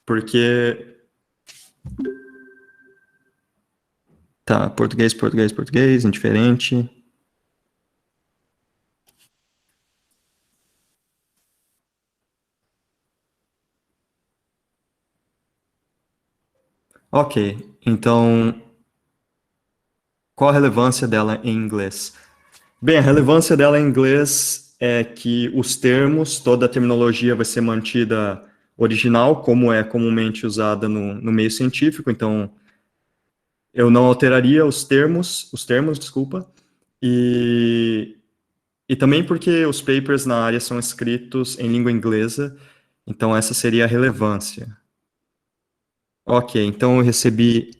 porque... Tá, português, indiferente. Ok, então, qual a relevância dela em inglês? Bem, a relevância dela em inglês é que os termos, toda a terminologia vai ser mantida original, como é comumente usada no meio científico, então eu não alteraria desculpa, e, e também porque os papers na área são escritos em língua inglesa, então essa seria a relevância. Ok, então eu recebi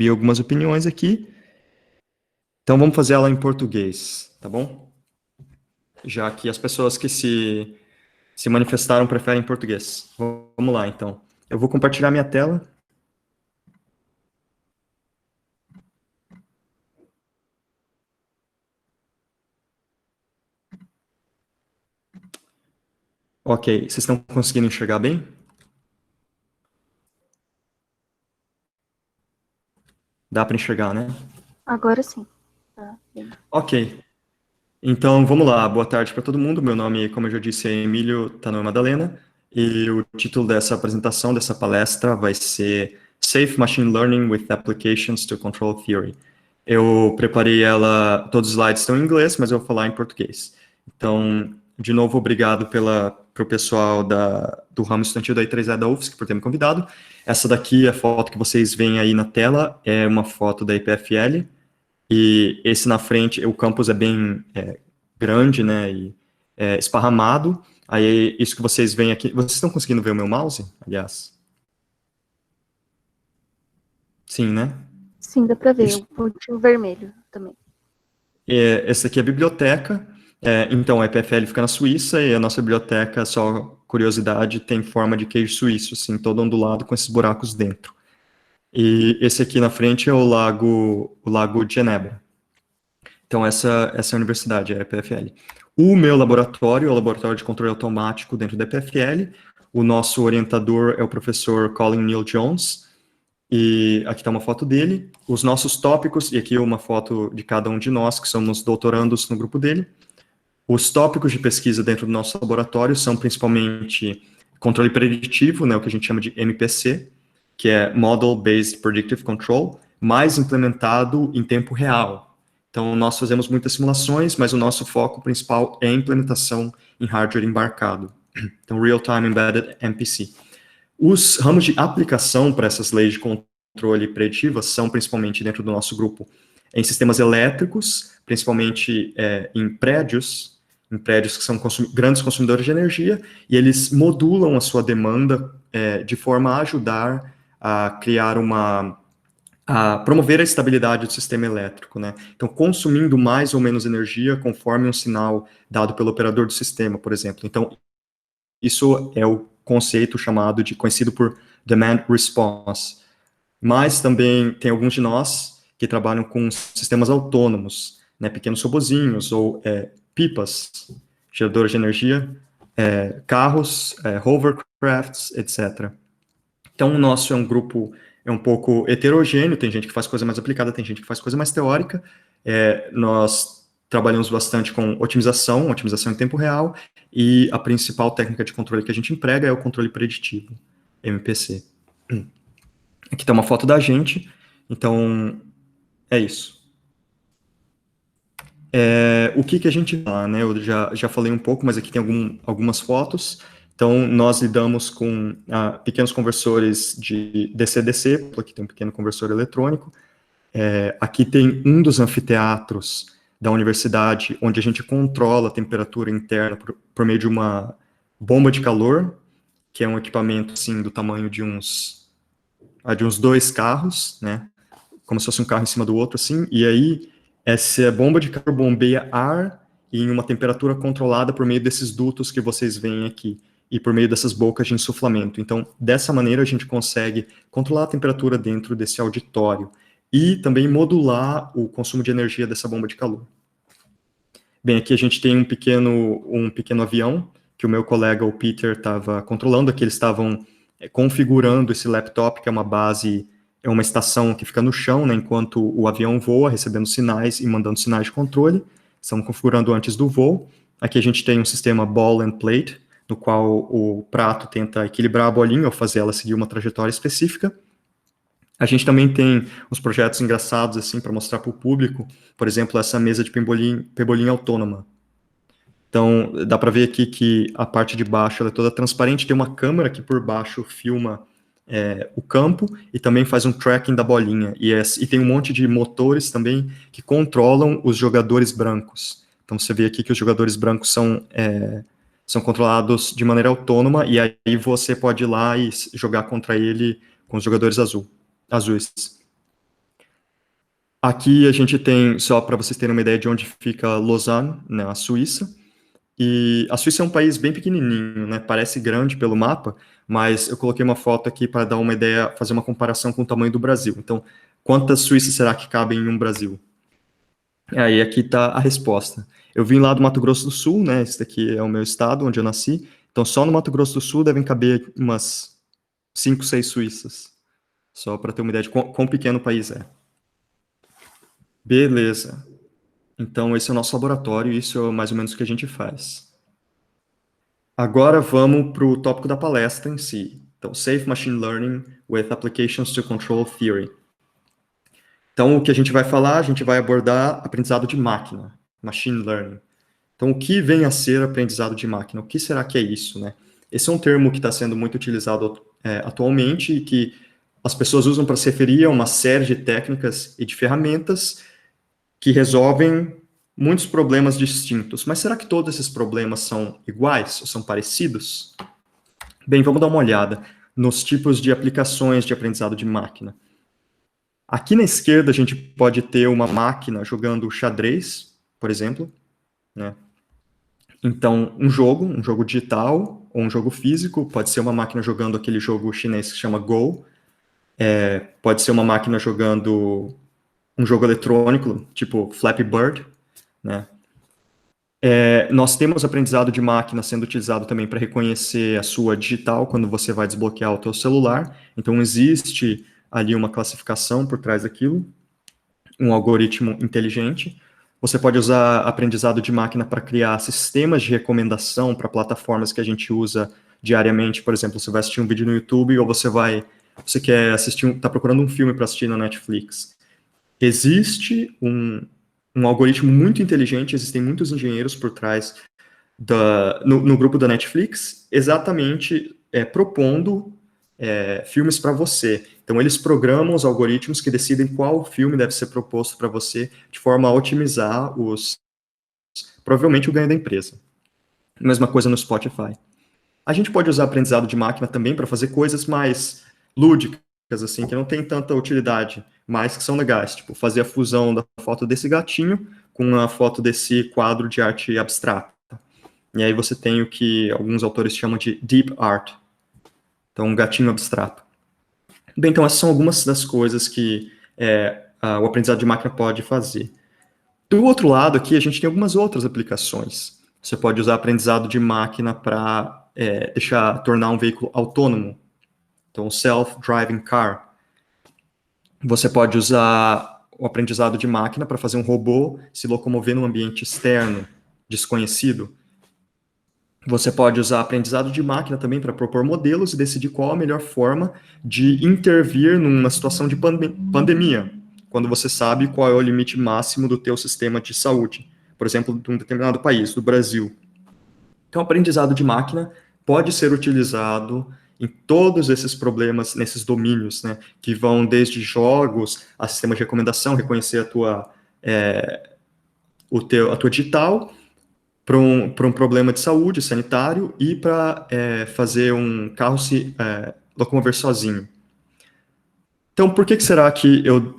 algumas opiniões aqui, então vamos fazer ela em português, tá bom? Já que as pessoas que se manifestaram preferem português. Vamos lá, então. Eu vou compartilhar minha tela. Ok, vocês estão conseguindo enxergar bem? Dá para enxergar, né? Agora sim. Tá bem. Ok. Então, vamos lá. Boa tarde para todo mundo. Meu nome, como eu já disse, é Emílio Tanoe Madalena. E o título dessa apresentação, dessa palestra, vai ser Safe Machine Learning with Applications to Control Theory. Eu preparei ela, todos os slides estão em inglês, mas eu vou falar em português. Então, de novo, obrigado pro pessoal do ramo estudantil da I3E da UFSC por ter me convidado. Essa daqui, a foto que vocês veem aí na tela, é uma foto da IPFL. E esse na frente, o campus é bem grande, né, e esparramado. Aí, isso que vocês veem aqui, vocês estão conseguindo ver o meu mouse, aliás? Sim, né? Sim, dá pra ver Isso. o pontinho vermelho também. Essa aqui é a biblioteca. Então, a EPFL fica na Suíça e a nossa biblioteca, só curiosidade, tem forma de queijo suíço, assim, todo ondulado com esses buracos dentro. E esse aqui na frente é o Lago de Genebra. Então, essa é a universidade, é a EPFL. O meu laboratório é o Laboratório de Controle Automático dentro da EPFL. O nosso orientador é o professor Colin Neil Jones. E aqui está uma foto dele. Os nossos tópicos, e aqui uma foto de cada um de nós, que somos doutorandos no grupo dele. Os tópicos de pesquisa dentro do nosso laboratório são principalmente controle preditivo, né, o que a gente chama de MPC, que é Model Based Predictive Control, mais implementado em tempo real. Então, nós fazemos muitas simulações, mas o nosso foco principal é a implementação em hardware embarcado. Então, Real Time Embedded MPC. Os ramos de aplicação para essas leis de controle preditivas são principalmente dentro do nosso grupo em sistemas elétricos, principalmente em prédios que são grandes consumidores de energia, e eles modulam a sua demanda de forma a ajudar a criar a promover a estabilidade do sistema elétrico, né? Então, consumindo mais ou menos energia conforme um sinal dado pelo operador do sistema, por exemplo. Então, isso é o conceito conhecido por demand response. Mas também tem alguns de nós que trabalham com sistemas autônomos, né, pequenos robozinhos ou pipas, geradores de energia, carros, hovercrafts, etc. Então, o nosso é um grupo um pouco heterogêneo, tem gente que faz coisa mais aplicada, tem gente que faz coisa mais teórica. Nós trabalhamos bastante com otimização em tempo real, e a principal técnica de controle que a gente emprega é o controle preditivo, MPC. Aqui está uma foto da gente, então é isso. O que a gente fala, né? Eu já falei um pouco, mas aqui tem algumas fotos. Então, nós lidamos com pequenos conversores de DC-DC, aqui tem um pequeno conversor eletrônico. Aqui tem um dos anfiteatros da universidade, onde a gente controla a temperatura interna por meio de uma bomba de calor, que é um equipamento, assim, do tamanho de uns 2 carros, né? Como se fosse um carro em cima do outro, assim, e aí essa bomba de calor bombeia ar em uma temperatura controlada por meio desses dutos que vocês veem aqui, e por meio dessas bocas de insuflamento. Então, dessa maneira, a gente consegue controlar a temperatura dentro desse auditório, e também modular o consumo de energia dessa bomba de calor. Bem, aqui a gente tem um pequeno avião, que o meu colega, o Peter, estava controlando, que eles estavam configurando esse laptop, que é uma base, é uma estação que fica no chão, né, enquanto o avião voa, recebendo sinais e mandando sinais de controle. Estamos configurando antes do voo. Aqui a gente tem um sistema ball and plate, no qual o prato tenta equilibrar a bolinha ou fazer ela seguir uma trajetória específica. A gente também tem uns projetos engraçados assim para mostrar para o público, por exemplo, essa mesa de pebolim autônoma. Então, dá para ver aqui que a parte de baixo ela é toda transparente, tem uma câmera que por baixo filma o campo e também faz um tracking da bolinha. E tem um monte de motores também que controlam os jogadores brancos. Então, você vê aqui que os jogadores brancos são controlados de maneira autônoma, e aí você pode ir lá e jogar contra ele com os jogadores azuis. Aqui a gente tem, só para vocês terem uma ideia de onde fica Lausanne, né, a Suíça. E a Suíça é um país bem pequenininho, né? Parece grande pelo mapa, mas eu coloquei uma foto aqui para dar uma ideia, fazer uma comparação com o tamanho do Brasil. Então, quantas Suíças será que cabem em um Brasil? Aí aqui está a resposta. Eu vim lá do Mato Grosso do Sul, né? Esse daqui é o meu estado, onde eu nasci. Então, só no Mato Grosso do Sul devem caber umas 5, 6 Suíças. Só para ter uma ideia de quão pequeno o país é. Beleza. Então, esse é o nosso laboratório, e isso é mais ou menos o que a gente faz. Agora vamos para o tópico da palestra em si. Então, Safe Machine Learning with Applications to Control Theory. Então, o que a gente vai falar, a gente vai abordar aprendizado de máquina, Machine Learning. Então, o que vem a ser aprendizado de máquina? O que será que é isso, né? Esse é um termo que está sendo muito utilizado atualmente e que as pessoas usam para se referir a uma série de técnicas e de ferramentas que resolvem muitos problemas distintos. Mas será que todos esses problemas são iguais ou são parecidos? Bem, vamos dar uma olhada nos tipos de aplicações de aprendizado de máquina. Aqui na esquerda a gente pode ter uma máquina jogando xadrez, por exemplo, né? Então, um jogo digital ou um jogo físico, pode ser uma máquina jogando aquele jogo chinês que se chama Go, pode ser uma máquina jogando um jogo eletrônico, tipo Flappy Bird, né? Nós temos aprendizado de máquina sendo utilizado também para reconhecer a sua digital quando você vai desbloquear o teu celular. Então, existe ali uma classificação por trás daquilo, um algoritmo inteligente. Você pode usar aprendizado de máquina para criar sistemas de recomendação para plataformas que a gente usa diariamente. Por exemplo, você vai assistir um vídeo no YouTube ou você quer assistir, está procurando um filme para assistir na Netflix. Existe um algoritmo muito inteligente, existem muitos engenheiros por trás no grupo da Netflix, exatamente propondo filmes para você. Então, eles programam os algoritmos que decidem qual filme deve ser proposto para você, de forma a otimizar provavelmente o ganho da empresa. Mesma coisa no Spotify. A gente pode usar aprendizado de máquina também para fazer coisas mais lúdicas, assim, que não tem tanta utilidade, mas que são legais, tipo fazer a fusão da foto desse gatinho com a foto desse quadro de arte abstrata. E aí você tem o que alguns autores chamam de deep art, então um gatinho abstrato. Bem, então essas são algumas das coisas que o aprendizado de máquina pode fazer. Do outro lado aqui, a gente tem algumas outras aplicações. Você pode usar aprendizado de máquina para tornar um veículo autônomo. Então, self-driving car. Você pode usar o aprendizado de máquina para fazer um robô se locomover num ambiente externo, desconhecido. Você pode usar aprendizado de máquina também para propor modelos e decidir qual a melhor forma de intervir numa situação de pandemia, quando você sabe qual é o limite máximo do teu sistema de saúde, por exemplo, de um determinado país, do Brasil. Então, o aprendizado de máquina pode ser utilizado em todos esses problemas, nesses domínios, né, que vão desde jogos a sistemas de recomendação, reconhecer a tua digital, para um problema de saúde, sanitário, e para fazer um carro se locomover sozinho. Então, por que será que eu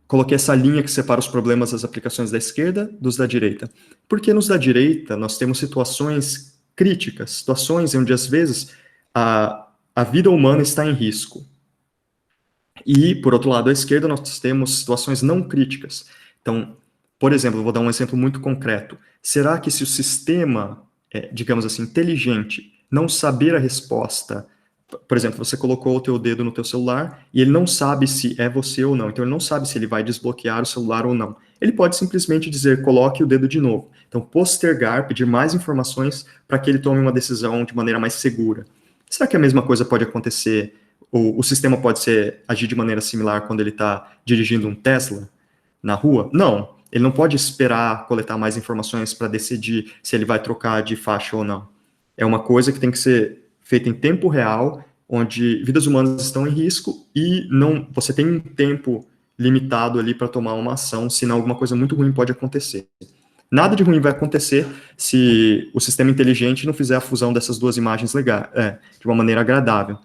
coloquei essa linha que separa os problemas das aplicações da esquerda dos da direita? Porque nos da direita nós temos situações críticas, situações onde às vezes a vida humana está em risco. E, por outro lado, à esquerda nós temos situações não críticas. Então, por exemplo, eu vou dar um exemplo muito concreto. Será que se o sistema digamos assim, inteligente, não saber a resposta. Por exemplo, você colocou o teu dedo no teu celular e ele não sabe se é você ou não. Então, ele não sabe se ele vai desbloquear o celular ou não. Ele pode simplesmente dizer, coloque o dedo de novo. Então, postergar, pedir mais informações para que ele tome uma decisão de maneira mais segura. Será que a mesma coisa pode acontecer? O sistema pode agir de maneira similar quando ele está dirigindo um Tesla na rua? Não. Ele não pode esperar coletar mais informações para decidir se ele vai trocar de faixa ou não. É uma coisa que tem que ser feita em tempo real, onde vidas humanas estão em risco e não, você tem um tempo limitado ali para tomar uma ação, senão alguma coisa muito ruim pode acontecer. Nada de ruim vai acontecer se o sistema inteligente não fizer a fusão dessas duas imagens de uma maneira agradável.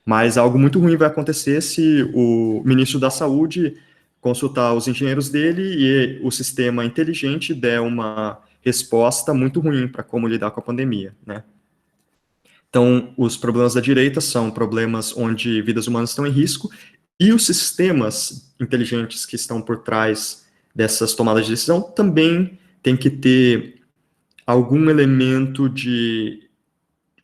Mas algo muito ruim vai acontecer se o ministro da Saúde consultar os engenheiros dele e o sistema inteligente der uma resposta muito ruim para como lidar com a pandemia, né? Então, os problemas da direita são problemas onde vidas humanas estão em risco e os sistemas inteligentes que estão por trás dessas tomadas de decisão também tem que ter algum elemento de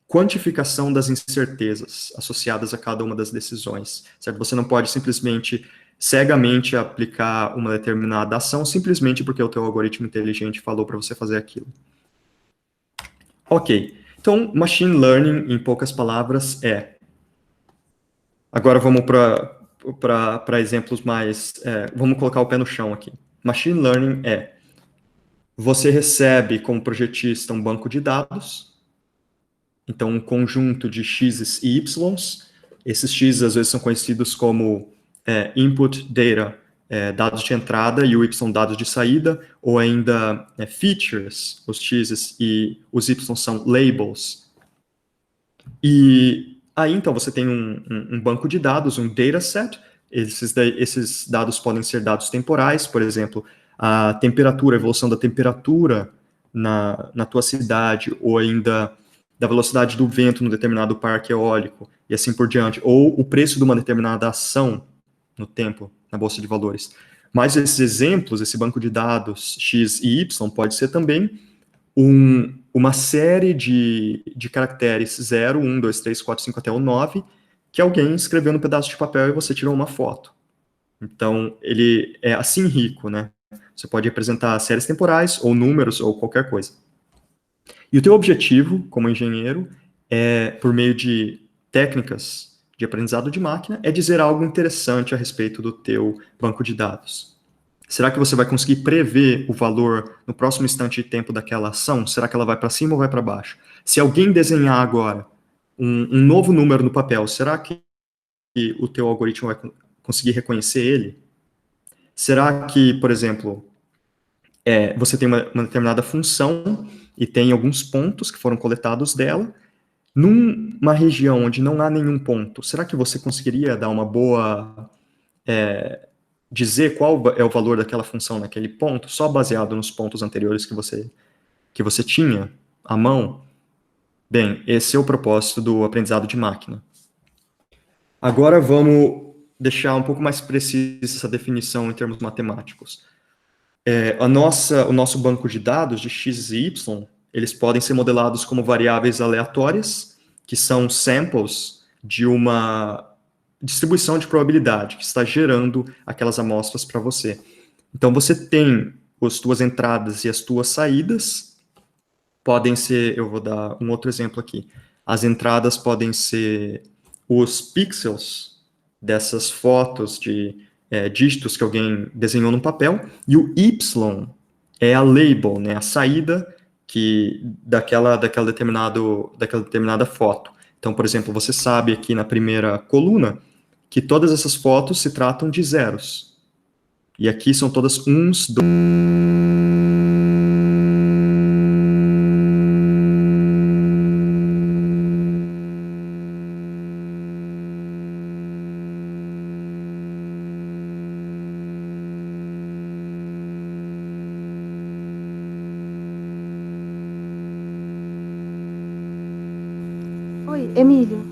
quantificação das incertezas associadas a cada uma das decisões, certo? Você não pode simplesmente cegamente aplicar uma determinada ação simplesmente porque o teu algoritmo inteligente falou para você fazer aquilo. Ok, então machine learning, em poucas palavras, Agora vamos para exemplos mais... vamos colocar o pé no chão aqui. Machine learning você recebe como projetista um banco de dados, então um conjunto de x's e y's. Esses x's às vezes são conhecidos como input data, dados de entrada, e o y dados de saída, ou ainda features, os x's e os y são labels. E aí então você tem um banco de dados, um dataset. Esses dados podem ser dados temporais, por exemplo, a temperatura, a evolução da temperatura na tua cidade, ou ainda da velocidade do vento no determinado parque eólico, e assim por diante, ou o preço de uma determinada ação no tempo, na Bolsa de Valores. Mas esses exemplos, esse banco de dados X e Y, pode ser também uma série de caracteres 0, 1, 2, 3, 4, 5 até o 9, que alguém escreveu no pedaço de papel e você tirou uma foto. Então, ele é assim rico, né? Você pode representar séries temporais, ou números, ou qualquer coisa. E o teu objetivo, como engenheiro, por meio de técnicas de aprendizado de máquina, é dizer algo interessante a respeito do teu banco de dados. Será que você vai conseguir prever o valor no próximo instante de tempo daquela ação? Será que ela vai para cima ou vai para baixo? Se alguém desenhar agora um novo número no papel, será que o teu algoritmo vai conseguir reconhecer ele? Será que, por exemplo, você tem uma determinada função e tem alguns pontos que foram coletados dela, numa região onde não há nenhum ponto, será que você conseguiria dar uma boa... dizer qual é o valor daquela função naquele ponto, só baseado nos pontos anteriores que você tinha à mão? Bem, esse é o propósito do aprendizado de máquina. Agora vamos deixar um pouco mais precisa essa definição em termos matemáticos. O nosso banco de dados de x e y, eles podem ser modelados como variáveis aleatórias, que são samples de uma distribuição de probabilidade, que está gerando aquelas amostras para você. Então, você tem as tuas entradas e as tuas saídas, podem ser, eu vou dar um outro exemplo aqui, as entradas podem ser os pixels dessas fotos de dígitos que alguém desenhou no papel, e o Y é a label, né, a saída daquela determinada foto. Então, por exemplo, você sabe aqui na primeira coluna que todas essas fotos se tratam de zeros. E aqui são todas uns, dois... Oi, Emílio.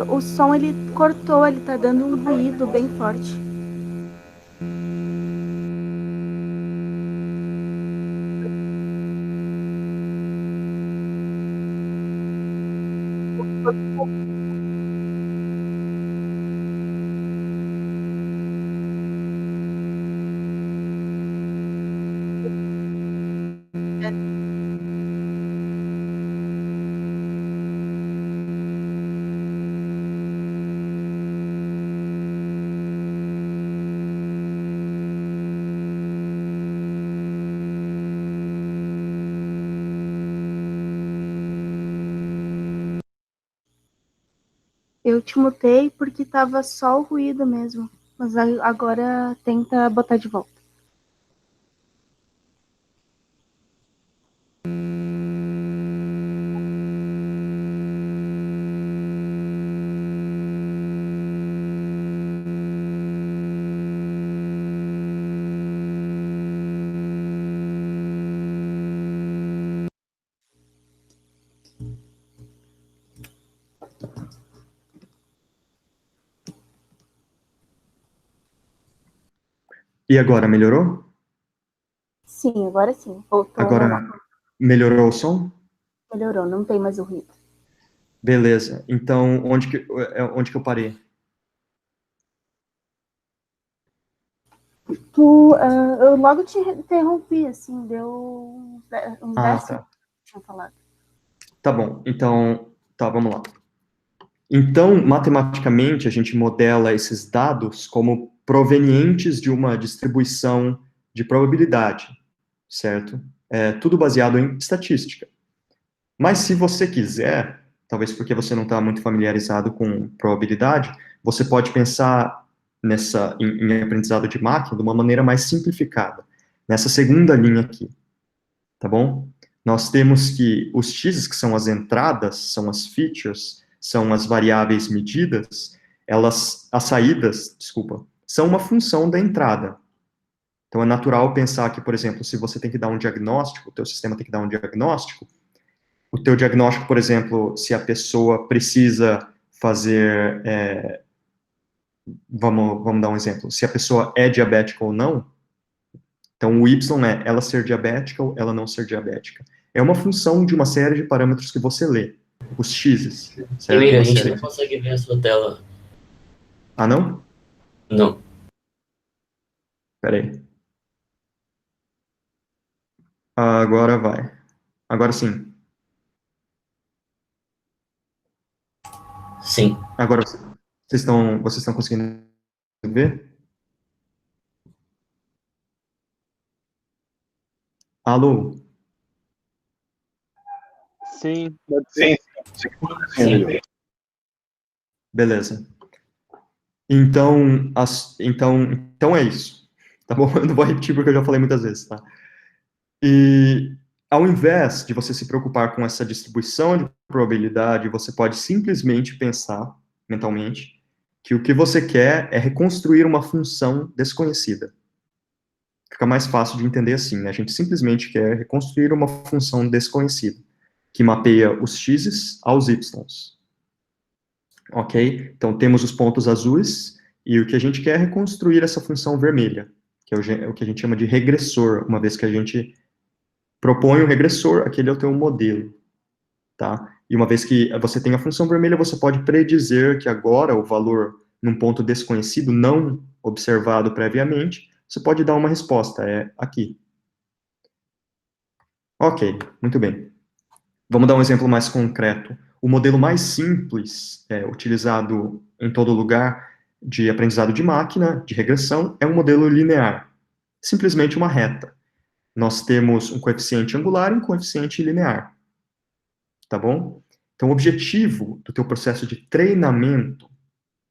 O som, ele cortou, ele tá dando um ruído bem forte. Eu te mutei porque tava só o ruído mesmo. Mas agora tenta botar de volta. E agora, melhorou? Sim, agora sim. Voltou ao normal. Agora, melhorou o som? Melhorou, não tem mais o ruído. Beleza. Então, onde que eu parei? Eu logo te interrompi, assim, deu uns 10 Tá. segundos que tinha falado. Tá bom. Então, tá, vamos lá. Então, matematicamente, a gente modela esses dados como provenientes de uma distribuição de probabilidade, certo? É tudo baseado em estatística. Mas se você quiser, talvez porque você não está muito familiarizado com probabilidade, você pode pensar em aprendizado de máquina de uma maneira mais simplificada. Nessa segunda linha aqui, tá bom? Nós temos que os x's, que são as entradas, são as features, são as variáveis medidas, as saídas, desculpa, são uma função da entrada. Então é natural pensar que, por exemplo, se você tem que dar um diagnóstico, o teu sistema tem que dar um diagnóstico, o teu diagnóstico, por exemplo, se a pessoa precisa fazer, vamos dar um exemplo, se a pessoa é diabética ou não, então o Y é ela ser diabética ou ela não ser diabética. É uma função de uma série de parâmetros que você lê, os X's, certo? Emílio, a Uma gente série não de... consegue ver a sua tela. Ah, não? Não. Peraí. Agora vai. Agora sim. Sim. Agora vocês estão conseguindo ver? Alô? Sim, pode ser. Sim. Beleza. Então é isso. Tá bom? Eu não vou repetir porque eu já falei muitas vezes, tá? E ao invés de você se preocupar com essa distribuição de probabilidade, você pode simplesmente pensar mentalmente que o que você quer é reconstruir uma função desconhecida. Fica mais fácil de entender assim, né? A gente simplesmente quer reconstruir uma função desconhecida, que mapeia os x's aos y's. Ok? Então temos os pontos azuis, e o que a gente quer é reconstruir essa função vermelha, que é o que a gente chama de regressor, uma vez que a gente propõe um regressor, aquele é o teu modelo, tá? E uma vez que você tem a função vermelha, você pode predizer que agora o valor num ponto desconhecido, não observado previamente, você pode dar uma resposta, é aqui. Ok, muito bem. Vamos dar um exemplo mais concreto. O modelo mais simples, utilizado em todo lugar, de aprendizado de máquina, de regressão, é um modelo linear. Simplesmente uma reta. Nós temos um coeficiente angular e um coeficiente linear. Tá bom? Então, o objetivo do teu processo de treinamento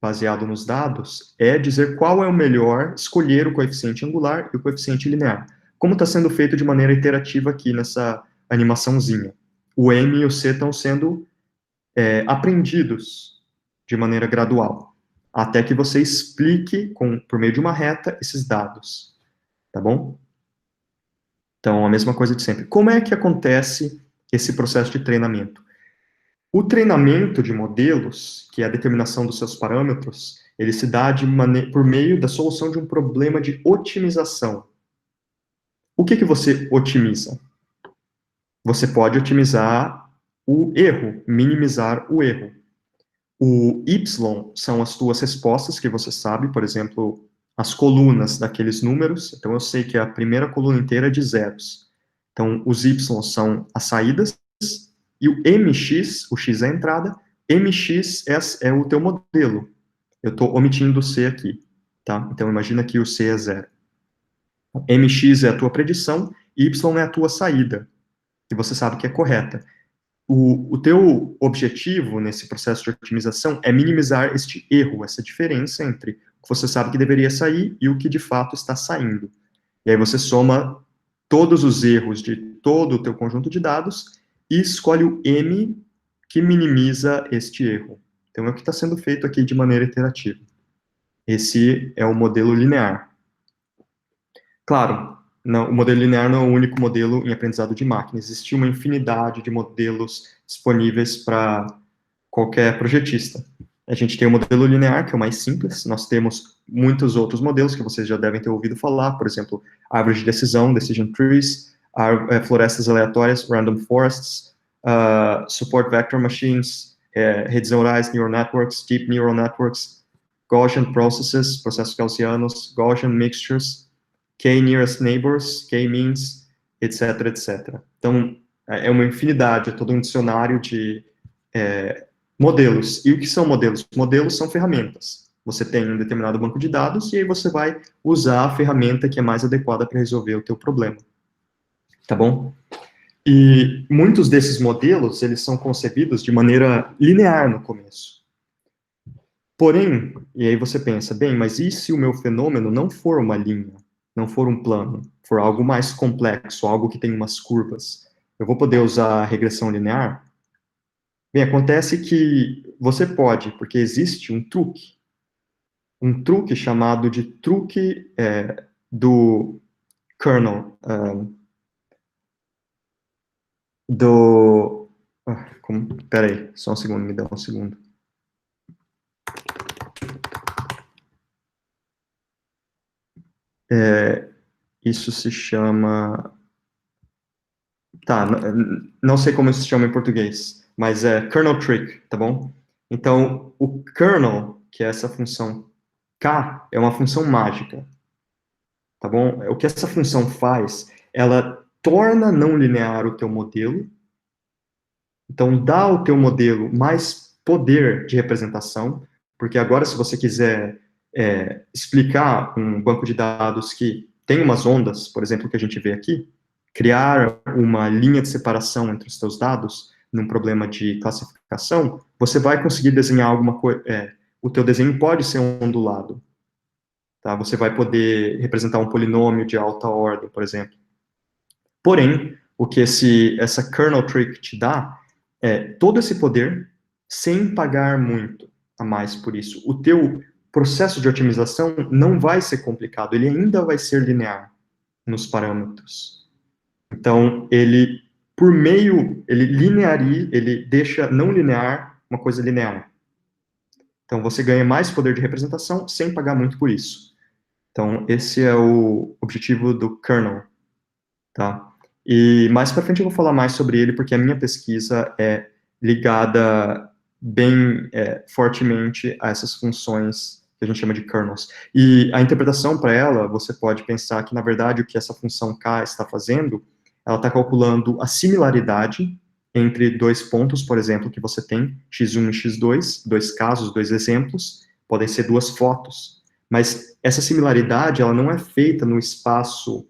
baseado nos dados é dizer qual é o melhor, escolher o coeficiente angular e o coeficiente linear. Como está sendo feito de maneira iterativa aqui nessa animaçãozinha. O M e o C estão sendo aprendidos de maneira gradual, até que você explique, por meio de uma reta, esses dados. Tá bom? Então, a mesma coisa de sempre. Como é que acontece esse processo de treinamento? O treinamento de modelos, que é a determinação dos seus parâmetros, ele se dá por meio da solução de um problema de otimização. O que você otimiza? Você pode otimizar o erro, minimizar o erro. O Y são as tuas respostas que você sabe, por exemplo, as colunas daqueles números. Então, eu sei que a primeira coluna inteira é de zeros. Então, os Y são as saídas, e o MX, o X é a entrada, MX é o teu modelo. Eu estou omitindo o C aqui, tá? Então, imagina que o C é zero. MX é a tua predição, Y é a tua saída, que você sabe que é correta. o teu objetivo nesse processo de otimização é minimizar este erro, essa diferença entre o que você sabe que deveria sair e o que de fato está saindo. E aí você soma todos os erros de todo o teu conjunto de dados e escolhe o M que minimiza este erro. Então, é o que está sendo feito aqui de maneira iterativa. Esse é o modelo linear. Claro, não, o modelo linear não é o único modelo em aprendizado de máquina. Existe uma infinidade de modelos disponíveis para qualquer projetista. A gente tem o modelo linear, que é o mais simples. Nós temos muitos outros modelos que vocês já devem ter ouvido falar, por exemplo, árvores de decisão, decision trees, florestas aleatórias, random forests, support vector machines, redes neurais, neural networks, deep neural networks, Gaussian processes, processos gaussianos, Gaussian mixtures, k-nearest neighbors, k-means, etc, etc. Então, é uma infinidade, é todo um dicionário de modelos. E o que são modelos? Modelos são ferramentas. Você tem um determinado banco de dados e aí você vai usar a ferramenta que é mais adequada para resolver o teu problema. Tá bom? E muitos desses modelos, eles são concebidos de maneira linear no começo. Porém, e aí você pensa, bem, mas e se o meu fenômeno não for uma linha, não for um plano, for algo mais complexo, algo que tem umas curvas? Eu vou poder usar a regressão linear? Bem, acontece que você pode, porque existe um truque chamado de truque do kernel, peraí, só um segundo, me dá um segundo. Isso se chama... Tá, não sei como isso se chama em português, mas é kernel trick, tá bom? Então, o kernel, que é essa função k, é uma função mágica, tá bom? O que essa função faz, ela torna não linear o teu modelo, então dá ao teu modelo mais poder de representação, porque agora se você quiser explicar um banco de dados que tem umas ondas, por exemplo, que a gente vê aqui, criar uma linha de separação entre os teus dados, num problema de classificação, você vai conseguir desenhar alguma coisa, o teu desenho pode ser ondulado, tá? Você vai poder representar um polinômio de alta ordem, por exemplo. Porém, o que essa kernel trick te dá é todo esse poder sem pagar muito a mais por isso. O teu processo de otimização não vai ser complicado, ele ainda vai ser linear nos parâmetros. Então, ele deixa não linear uma coisa linear. Então, você ganha mais poder de representação sem pagar muito por isso. Então, esse é o objetivo do kernel, tá? E mais para frente eu vou falar mais sobre ele, porque a minha pesquisa é ligada bem fortemente a essas funções que a gente chama de kernels. E a interpretação para ela, você pode pensar que, na verdade, o que essa função k está fazendo, ela está calculando a similaridade entre dois pontos, por exemplo, que você tem, x1 e x2, dois casos, dois exemplos, podem ser duas fotos, mas essa similaridade, ela não é feita no espaço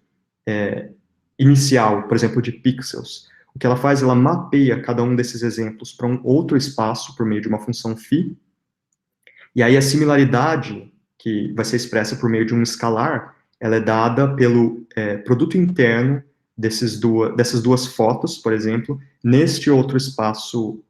inicial, por exemplo, de pixels. O que ela faz, ela mapeia cada um desses exemplos para um outro espaço por meio de uma função φ, e aí a similaridade, que vai ser expressa por meio de um escalar, ela é dada pelo produto interno dessas duas fotos, por exemplo, neste outro espaço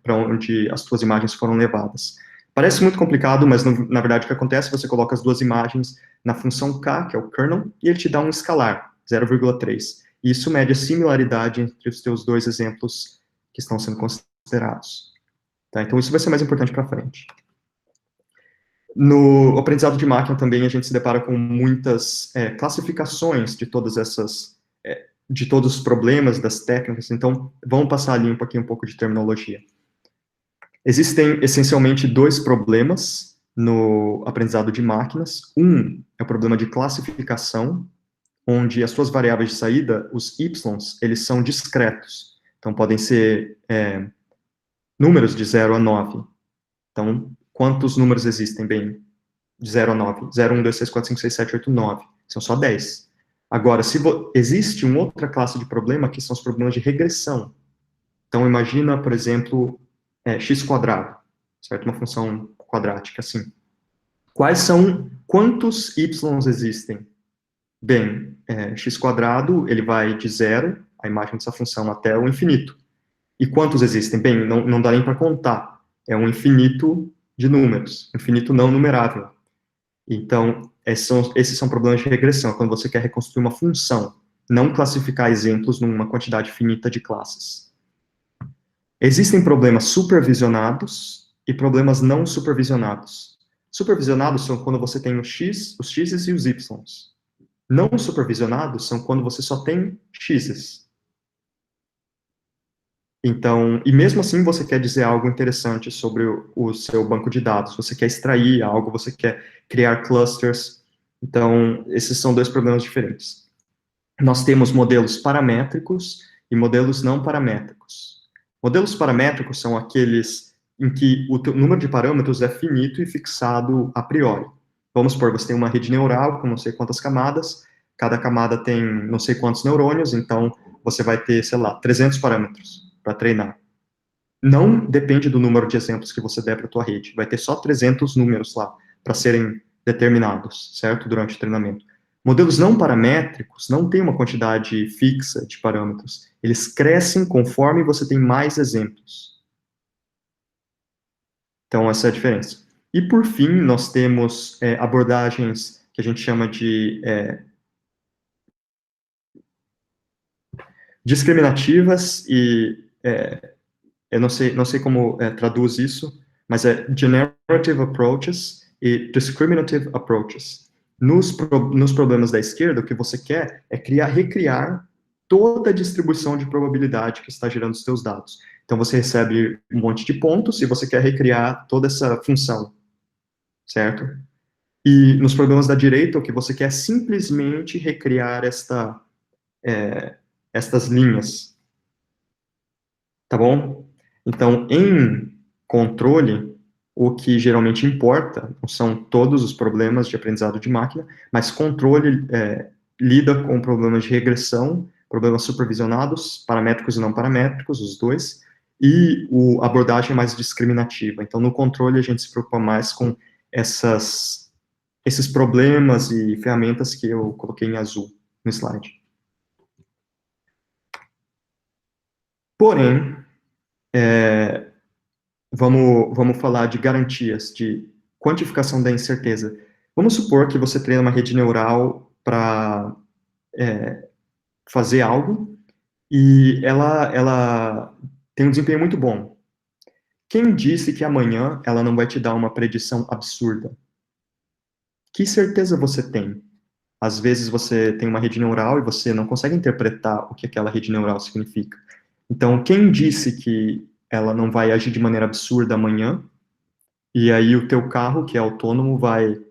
para onde as tuas imagens foram levadas. Parece muito complicado, mas na verdade o que acontece, você coloca as duas imagens na função k, que é o kernel, e ele te dá um escalar, 0,3. E isso mede a similaridade entre os teus dois exemplos que estão sendo considerados. Tá? Então isso vai ser mais importante para frente. No aprendizado de máquina também a gente se depara com muitas classificações de todas essas, de todos os problemas, das técnicas, então vamos passar ali um pouco de terminologia. Existem essencialmente dois problemas no aprendizado de máquinas. Um é o problema de classificação, onde as suas variáveis de saída, os y's, eles são discretos. Então podem ser números de 0 a 9. Então, quantos números existem? Bem, de 0 a 9. 0, 1, 2, 3, 4, 5, 6, 7, 8, 9. São só 10. Agora, existe uma outra classe de problema, que são os problemas de regressão. Então, imagina, por exemplo, x quadrado, certo? Uma função quadrática, assim. Quantos y's existem? Bem, x quadrado, ele vai de zero, a imagem dessa função, até o infinito. E quantos existem? Bem, não dá nem para contar. É um infinito de números, infinito não numerável. Então, esses são problemas de regressão, quando você quer reconstruir uma função, não classificar exemplos numa quantidade finita de classes. Existem problemas supervisionados e problemas não supervisionados. Supervisionados são quando você tem os x's e os y's. Não supervisionados são quando você só tem x's. Então, e mesmo assim você quer dizer algo interessante sobre o seu banco de dados, você quer extrair algo, você quer criar clusters. Então, esses são dois problemas diferentes. Nós temos modelos paramétricos e modelos não paramétricos. Modelos paramétricos são aqueles em que o número de parâmetros é finito e fixado a priori. Vamos supor, você tem uma rede neural com não sei quantas camadas, cada camada tem não sei quantos neurônios, então você vai ter, sei lá, 300 parâmetros para treinar. Não depende do número de exemplos que você der para a tua rede, vai ter só 300 números lá para serem determinados, certo? Durante o treinamento. Modelos não paramétricos não têm uma quantidade fixa de parâmetros. Eles crescem conforme você tem mais exemplos. Então, essa é a diferença. E, por fim, nós temos abordagens que a gente chama de discriminativas e eu não sei como traduz isso, mas é generative approaches e discriminative approaches. Nos problemas da esquerda, o que você quer é recriar toda a distribuição de probabilidade que está gerando os seus dados. Então, você recebe um monte de pontos e você quer recriar toda essa função, certo? E nos problemas da direita, o que você quer é simplesmente recriar estas linhas, tá bom? Então, em controle, o que geralmente importa não são todos os problemas de aprendizado de máquina, mas controle lida com problemas de regressão, problemas supervisionados, paramétricos e não paramétricos, os dois, e a abordagem mais discriminativa. Então, no controle, a gente se preocupa mais com esses problemas e ferramentas que eu coloquei em azul no slide. Porém, vamos falar de garantias, de quantificação da incerteza. Vamos supor que você treina uma rede neural para fazer algo e ela tem um desempenho muito bom. Quem disse que amanhã ela não vai te dar uma predição absurda? Que certeza você tem? Às vezes você tem uma rede neural e você não consegue interpretar o que aquela rede neural significa. Então, quem disse que ela não vai agir de maneira absurda amanhã, e aí o teu carro, que é autônomo,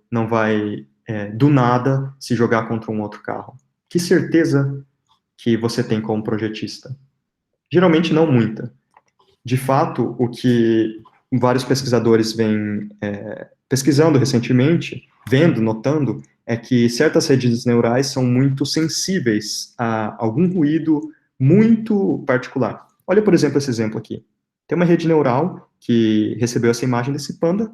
não vai, do nada, se jogar contra um outro carro? Que certeza que você tem como projetista? Geralmente não muita. De fato, o que vários pesquisadores vêm pesquisando recentemente, notando, é que certas redes neurais são muito sensíveis a algum ruído muito particular. Olha, por exemplo, esse exemplo aqui. Tem uma rede neural que recebeu essa imagem desse panda,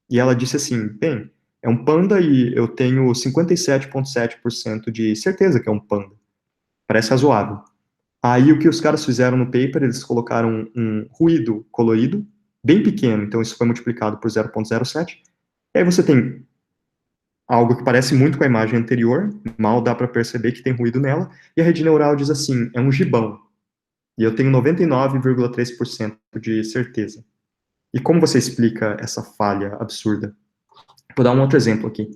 e ela disse assim, bem, é um panda e eu tenho 57,7% de certeza que é um panda. Parece razoável. Aí o que os caras fizeram no paper, eles colocaram um ruído colorido, bem pequeno, então isso foi multiplicado por 0,07, e aí você tem algo que parece muito com a imagem anterior, mal dá para perceber que tem ruído nela, e a rede neural diz assim, é um gibão, e eu tenho 99,3% de certeza. E como você explica essa falha absurda? Vou dar um outro exemplo aqui.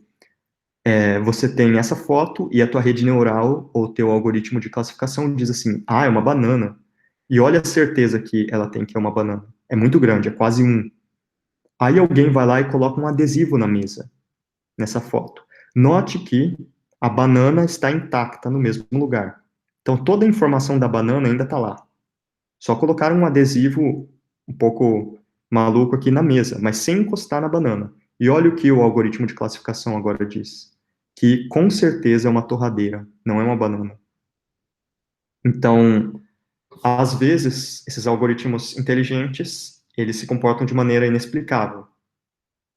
Você tem essa foto e a tua rede neural, ou teu algoritmo de classificação diz assim, é uma banana. E olha a certeza que ela tem que é uma banana. É muito grande, é quase 1. Aí alguém vai lá e coloca um adesivo na mesa, nessa foto. Note que a banana está intacta no mesmo lugar. Então, toda a informação da banana ainda está lá. Só colocaram um adesivo um pouco maluco aqui na mesa, mas sem encostar na banana. E olha o que o algoritmo de classificação agora diz. Que com certeza é uma torradeira, não é uma banana. Então, às vezes, esses algoritmos inteligentes, eles se comportam de maneira inexplicável.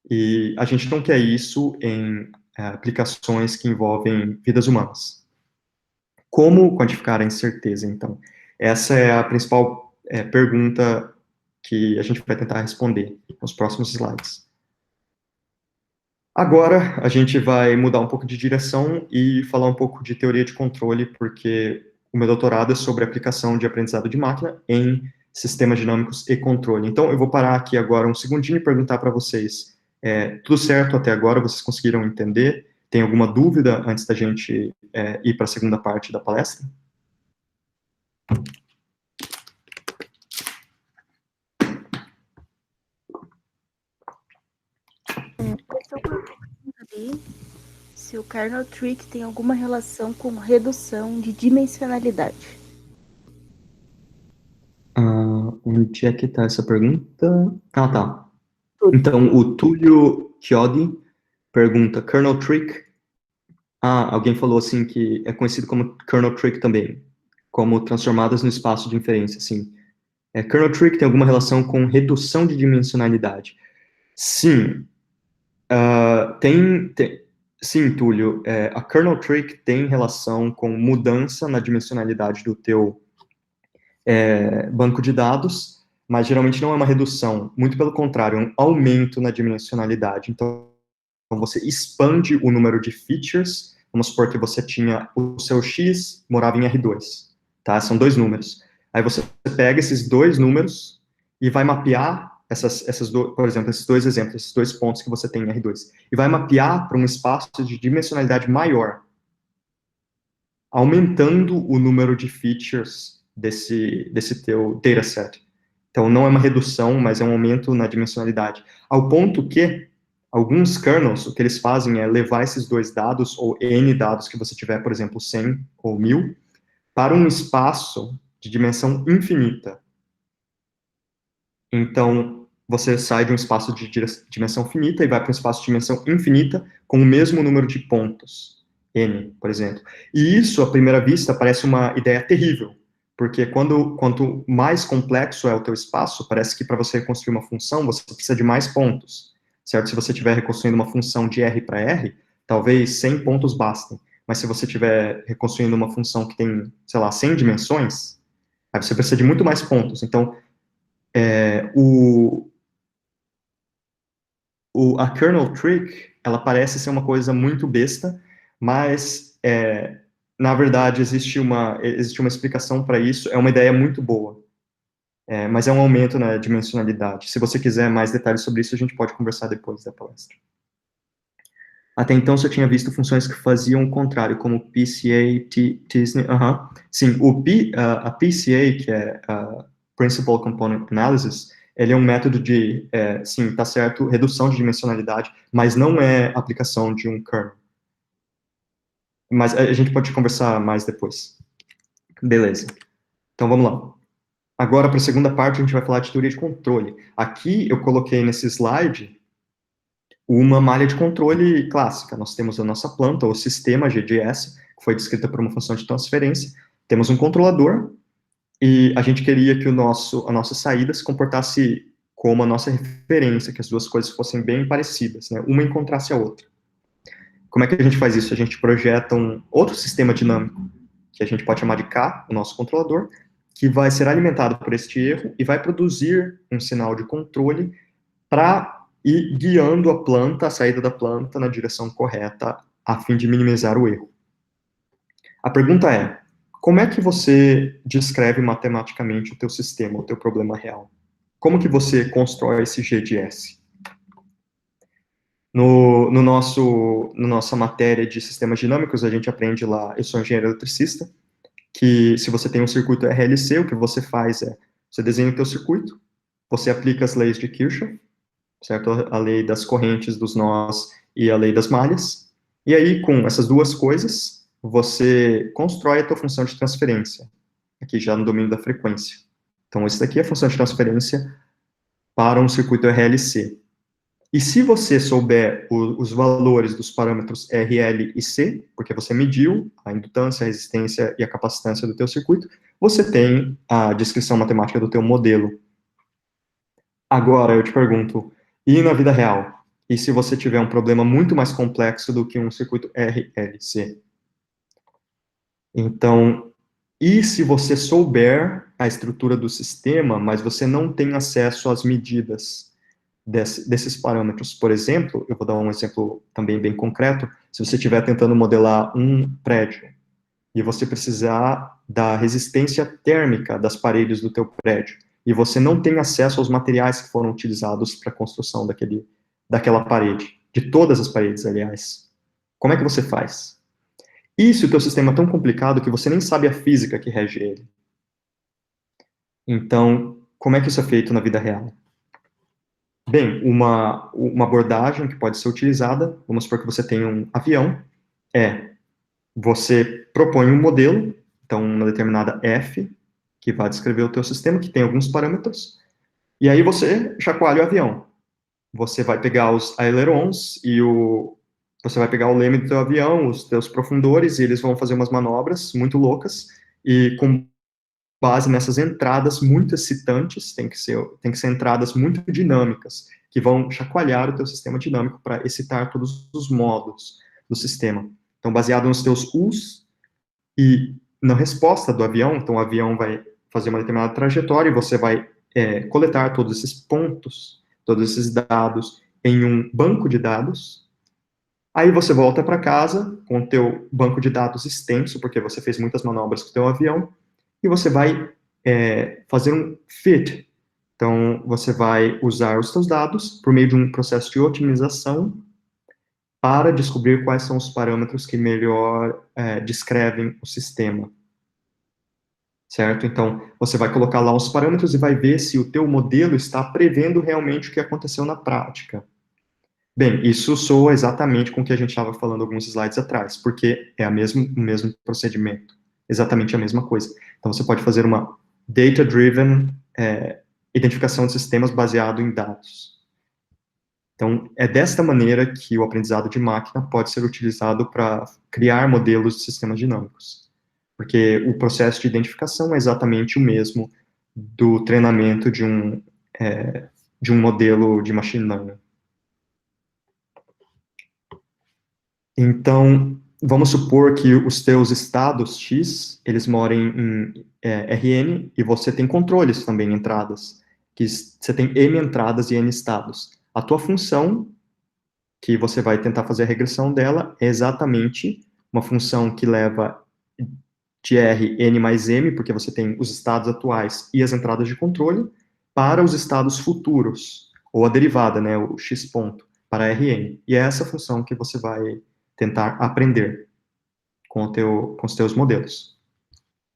E a gente não quer isso em aplicações que envolvem vidas humanas. Como quantificar a incerteza, então? Essa é a principal pergunta que a gente vai tentar responder nos próximos slides. Agora, a gente vai mudar um pouco de direção e falar um pouco de teoria de controle, porque o meu doutorado é sobre aplicação de aprendizado de máquina em sistemas dinâmicos e controle. Então, eu vou parar aqui agora um segundinho e perguntar para vocês, tudo certo até agora? Vocês conseguiram entender? Tem alguma dúvida antes da gente ir para a segunda parte da palestra? Eu saber se o kernel trick tem alguma relação com redução de dimensionalidade. Onde é que está essa pergunta? Ah, tá. Tudo. Então, o Túlio Chiodi pergunta, kernel trick? Alguém falou assim que é conhecido como kernel trick também, como transformadas no espaço de inferência, sim. Kernel trick tem alguma relação com redução de dimensionalidade? Sim. Sim, Túlio, a kernel trick tem relação com mudança na dimensionalidade do teu banco de dados, mas geralmente não é uma redução, muito pelo contrário, é um aumento na dimensionalidade. Então, você expande o número de features, vamos supor que você tinha o seu x morava em R2, tá? São 2 números. Aí você pega esses 2 números e vai mapear por exemplo, esses 2 exemplos, esses 2 pontos que você tem em R2, e vai mapear para um espaço de dimensionalidade maior, aumentando o número de features desse teu dataset. Então, não é uma redução, mas é um aumento na dimensionalidade. Ao ponto que alguns kernels, o que eles fazem é levar esses 2 dados, ou n dados que você tiver, por exemplo, 100 ou 1000, para um espaço de dimensão infinita. Então, você sai de um espaço de dimensão finita e vai para um espaço de dimensão infinita com o mesmo número de pontos, n, por exemplo. E isso, à primeira vista, parece uma ideia terrível, porque quanto mais complexo é o teu espaço, parece que para você reconstruir uma função, você precisa de mais pontos, certo? Se você estiver reconstruindo uma função de R para R, talvez 100 pontos bastem, mas se você estiver reconstruindo uma função que tem, sei lá, 100 dimensões, aí você precisa de muito mais pontos. Então, a kernel trick, ela parece ser uma coisa muito besta, mas, na verdade, existe uma explicação para isso, é uma ideia muito boa, mas é um aumento na dimensionalidade. Se você quiser mais detalhes sobre isso, a gente pode conversar depois da palestra. Até então, só tinha visto funções que faziam o contrário, como PCA, T-SNE, Sim, a PCA, que é Principal Component Analysis, ele é um método de, sim, tá certo, redução de dimensionalidade, mas não é aplicação de um kernel. Mas a gente pode conversar mais depois. Beleza. Então, vamos lá. Agora, para a segunda parte, a gente vai falar de teoria de controle. Aqui, eu coloquei nesse slide uma malha de controle clássica. Nós temos a nossa planta, o sistema GDS, que foi descrita por uma função de transferência. Temos um controlador, e a gente queria que a nossa saída se comportasse como a nossa referência, que as duas coisas fossem bem parecidas, né? Uma encontrasse a outra. Como é que a gente faz isso? A gente projeta um outro sistema dinâmico, que a gente pode chamar de K, o nosso controlador, que vai ser alimentado por este erro e vai produzir um sinal de controle para ir guiando a planta, a saída da planta, na direção correta, a fim de minimizar o erro. A pergunta é, como é que você descreve matematicamente o teu sistema, o teu problema real? Como que você constrói esse GDS? No nossa matéria de sistemas dinâmicos, a gente aprende lá, eu sou engenheiro eletricista, que se você tem um circuito RLC, o que você faz é, você desenha o teu circuito, você aplica as leis de Kirchhoff, certo? A lei das correntes, dos nós e a lei das malhas, e aí, com essas duas coisas, você constrói a tua função de transferência, aqui já no domínio da frequência. Então, esse daqui é a função de transferência para um circuito RLC. E se você souber os valores dos parâmetros R, L e C, porque você mediu a indutância, a resistência e a capacitância do teu circuito, você tem a descrição matemática do teu modelo. Agora, eu te pergunto, e na vida real? E se você tiver um problema muito mais complexo do que um circuito R, L, C? Então, e se você souber a estrutura do sistema, mas você não tem acesso às medidas desses parâmetros? Por exemplo, eu vou dar um exemplo também bem concreto, se você estiver tentando modelar um prédio, e você precisar da resistência térmica das paredes do teu prédio, e você não tem acesso aos materiais que foram utilizados para a construção daquela parede, de todas as paredes, aliás, como é que você faz? E se o teu sistema é tão complicado que você nem sabe a física que rege ele? Então, como é que isso é feito na vida real? Bem, uma abordagem que pode ser utilizada, vamos supor que você tem um avião, você propõe um modelo, então uma determinada F, que vai descrever o teu sistema, que tem alguns parâmetros, e aí você chacoalha o avião. Você vai pegar os ailerons e você vai pegar o leme do teu avião, os teus profundores, e eles vão fazer umas manobras muito loucas, e com base nessas entradas muito excitantes, tem que ser entradas muito dinâmicas, que vão chacoalhar o teu sistema dinâmico para excitar todos os modos do sistema. Então, baseado nos teus U's e na resposta do avião, então o avião vai fazer uma determinada trajetória e você vai coletar todos esses pontos, todos esses dados em um banco de dados. Aí você volta para casa com o teu banco de dados extenso, porque você fez muitas manobras com o teu avião, e você vai fazer um fit. Então, você vai usar os seus dados por meio de um processo de otimização para descobrir quais são os parâmetros que melhor descrevem o sistema. Certo? Então, você vai colocar lá os parâmetros e vai ver se o teu modelo está prevendo realmente o que aconteceu na prática. Bem, isso soa exatamente com o que a gente estava falando alguns slides atrás, porque é o mesmo procedimento, exatamente a mesma coisa. Então, você pode fazer uma data-driven identificação de sistemas baseado em dados. Então, é desta maneira que o aprendizado de máquina pode ser utilizado para criar modelos de sistemas dinâmicos. Porque o processo de identificação é exatamente o mesmo do treinamento de um modelo de machine learning. Então, vamos supor que os teus estados X, eles morem em Rn, e você tem controles também, entradas, que você tem M entradas e N estados. A tua função, que você vai tentar fazer a regressão dela, é exatamente uma função que leva de R, N mais M, porque você tem os estados atuais e as entradas de controle, para os estados futuros, ou a derivada, né, o X ponto, para Rn. E é essa função que você vai tentar aprender com os teus modelos.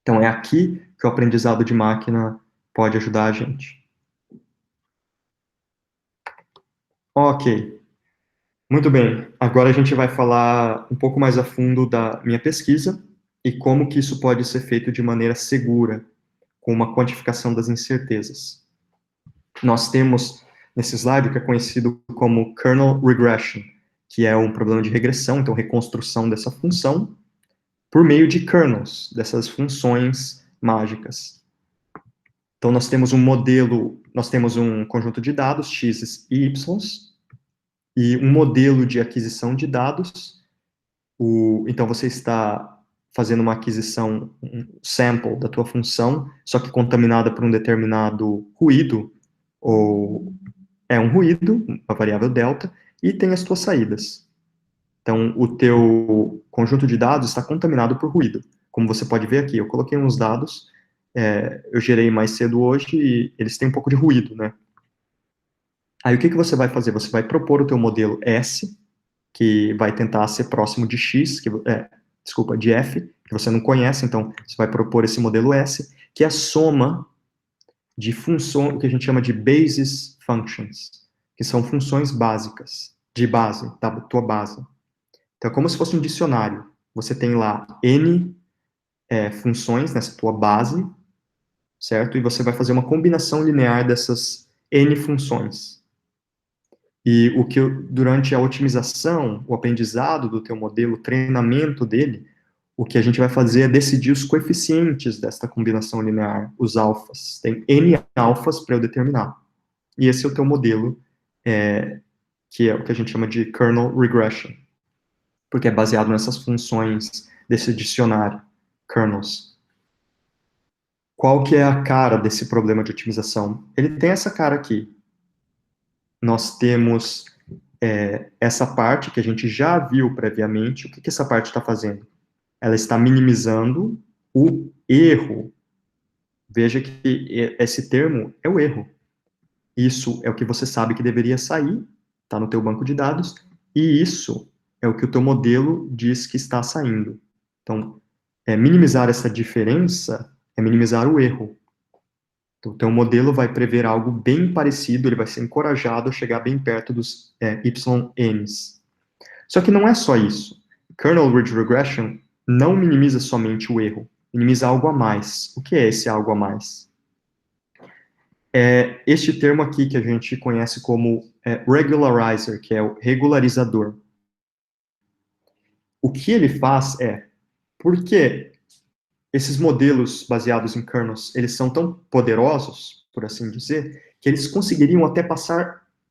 Então, é aqui que o aprendizado de máquina pode ajudar a gente. Ok. Muito bem. Agora a gente vai falar um pouco mais a fundo da minha pesquisa e como que isso pode ser feito de maneira segura, com uma quantificação das incertezas. Nós temos, nesse slide, o que é conhecido como kernel regression, que é um problema de regressão, então reconstrução dessa função, por meio de kernels, dessas funções mágicas. Então, nós temos um modelo, nós temos um conjunto de dados, x e y, e um modelo de aquisição de dados. Então, você está fazendo uma aquisição, um sample da tua função, só que contaminada por um determinado ruído, ou é um ruído, a variável delta, e tem as tuas saídas. Então, o teu conjunto de dados está contaminado por ruído. Como você pode ver aqui, eu coloquei uns dados, eu gerei mais cedo hoje, e eles têm um pouco de ruído, né? Aí, o que você vai fazer? Você vai propor o teu modelo S, que vai tentar ser próximo de X, de F, que você não conhece, então, você vai propor esse modelo S, que é a soma de funções, o que a gente chama de basis functions, que são funções básicas, de base, da tua base. Então, é como se fosse um dicionário. Você tem lá N funções nessa tua base, certo? E você vai fazer uma combinação linear dessas N funções. E durante a otimização, o aprendizado do teu modelo, o treinamento dele, o que a gente vai fazer é decidir os coeficientes desta combinação linear, os alfas. Tem N alfas para eu determinar. E esse é o teu modelo, que é o que a gente chama de kernel regression, porque é baseado nessas funções desse dicionário, kernels. Qual que é a cara desse problema de otimização? Ele tem essa cara aqui. Nós temos essa parte que a gente já viu previamente. O que essa parte está fazendo? Ela está minimizando o erro. Veja que esse termo é o erro. Isso é o que você sabe que deveria sair, está no teu banco de dados, e isso é o que o teu modelo diz que está saindo. Então, minimizar essa diferença é minimizar o erro. Então, o teu modelo vai prever algo bem parecido, ele vai ser encorajado a chegar bem perto dos YNs. Só que não é só isso. Kernel Ridge Regression não minimiza somente o erro, minimiza algo a mais. O que é esse algo a mais? É este termo aqui que a gente conhece como regularizer, que é o regularizador. O que ele faz porque esses modelos baseados em kernels, eles são tão poderosos, por assim dizer, que eles conseguiriam até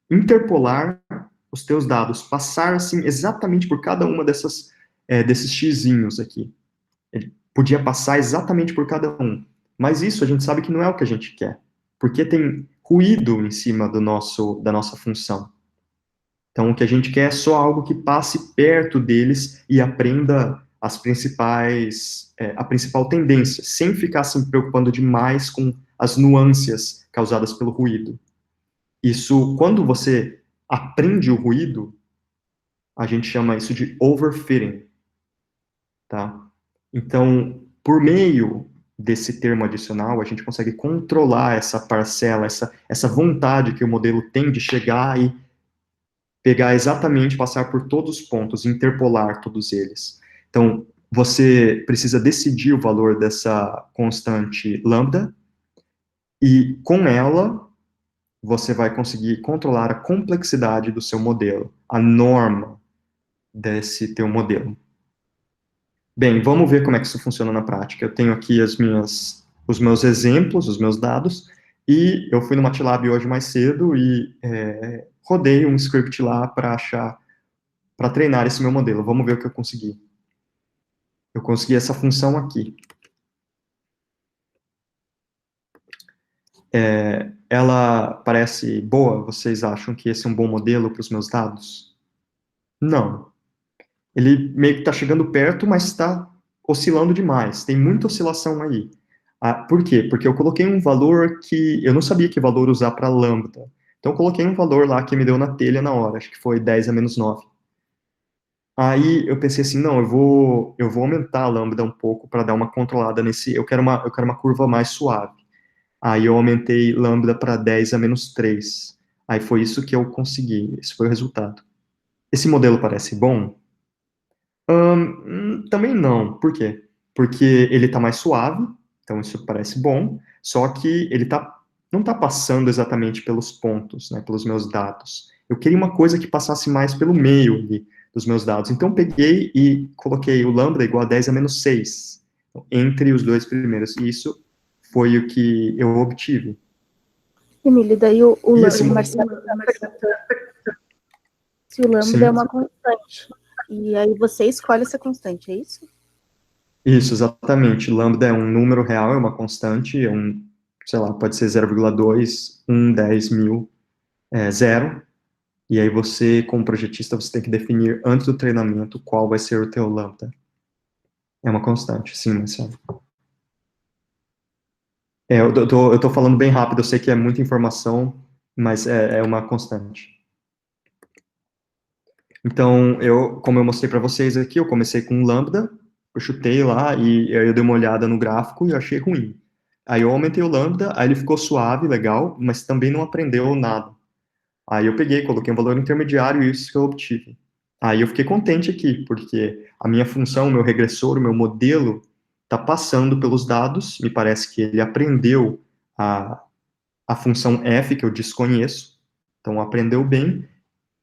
interpolar os teus dados, passar assim exatamente por cada uma desses xizinhos aqui. Ele podia passar exatamente por cada um. Mas isso a gente sabe que não é o que a gente quer, porque tem ruído em cima da nossa função. Então, o que a gente quer é só algo que passe perto deles e aprenda a principal tendência, sem ficar se preocupando demais com as nuances causadas pelo ruído. Isso, quando você aprende o ruído, a gente chama isso de overfitting, tá? Então, por meio desse termo adicional, a gente consegue controlar essa parcela, essa vontade que o modelo tem de chegar e pegar exatamente, passar por todos os pontos, interpolar todos eles. Então, você precisa decidir o valor dessa constante lambda, e com ela, você vai conseguir controlar a complexidade do seu modelo, a norma desse teu modelo. Bem, vamos ver como é que isso funciona na prática. Eu tenho aqui os meus exemplos, os meus dados, e eu fui no MATLAB hoje mais cedo e rodei um script lá para treinar esse meu modelo. Vamos ver o que eu consegui. Eu consegui essa função aqui. Ela parece boa? Vocês acham que esse é um bom modelo para os meus dados? Não. Ele meio que está chegando perto, mas está oscilando demais. Tem muita oscilação aí. Por quê? Porque eu coloquei um valor que eu não sabia que valor usar para lambda. Então, eu coloquei um valor lá que me deu na telha na hora, acho que foi 10 a menos 9. Aí eu pensei assim, não, eu vou aumentar a lambda um pouco para dar uma controlada nesse, eu quero uma curva mais suave. Aí eu aumentei lambda para 10 a menos 3. Aí foi isso que eu consegui, esse foi o resultado. Esse modelo parece bom? Também não, por quê? Porque ele está mais suave, então isso parece bom, só que ele não está passando exatamente pelos pontos, né, pelos meus dados. Eu queria uma coisa que passasse mais pelo meio ali dos meus dados. Então, eu peguei e coloquei o lambda igual a 10 a menos 6, entre os dois primeiros, e isso foi o que eu obtive. Emílio, daí o Marcelo se o lambda é uma constante, e aí você escolhe essa constante, é isso? Isso, exatamente. Lambda é um número real, é uma constante, sei lá, pode ser 0,2, 1, 10 mil, 0. E aí você, como projetista, você tem que definir antes do treinamento qual vai ser o teu lambda. É uma constante, sim, Marcelo. Eu tô falando bem rápido, eu sei que é muita informação, mas é uma constante. Então, como eu mostrei para vocês aqui, eu comecei com lambda, eu chutei lá e eu dei uma olhada no gráfico e eu achei ruim. Aí eu aumentei o lambda, aí ele ficou suave, legal, mas também não aprendeu nada. Aí eu peguei, coloquei um valor intermediário e isso que eu obtive. Aí eu fiquei contente aqui, porque a minha função, o meu regressor, o meu modelo, está passando pelos dados, me parece que ele aprendeu a função f, que eu desconheço, então aprendeu bem,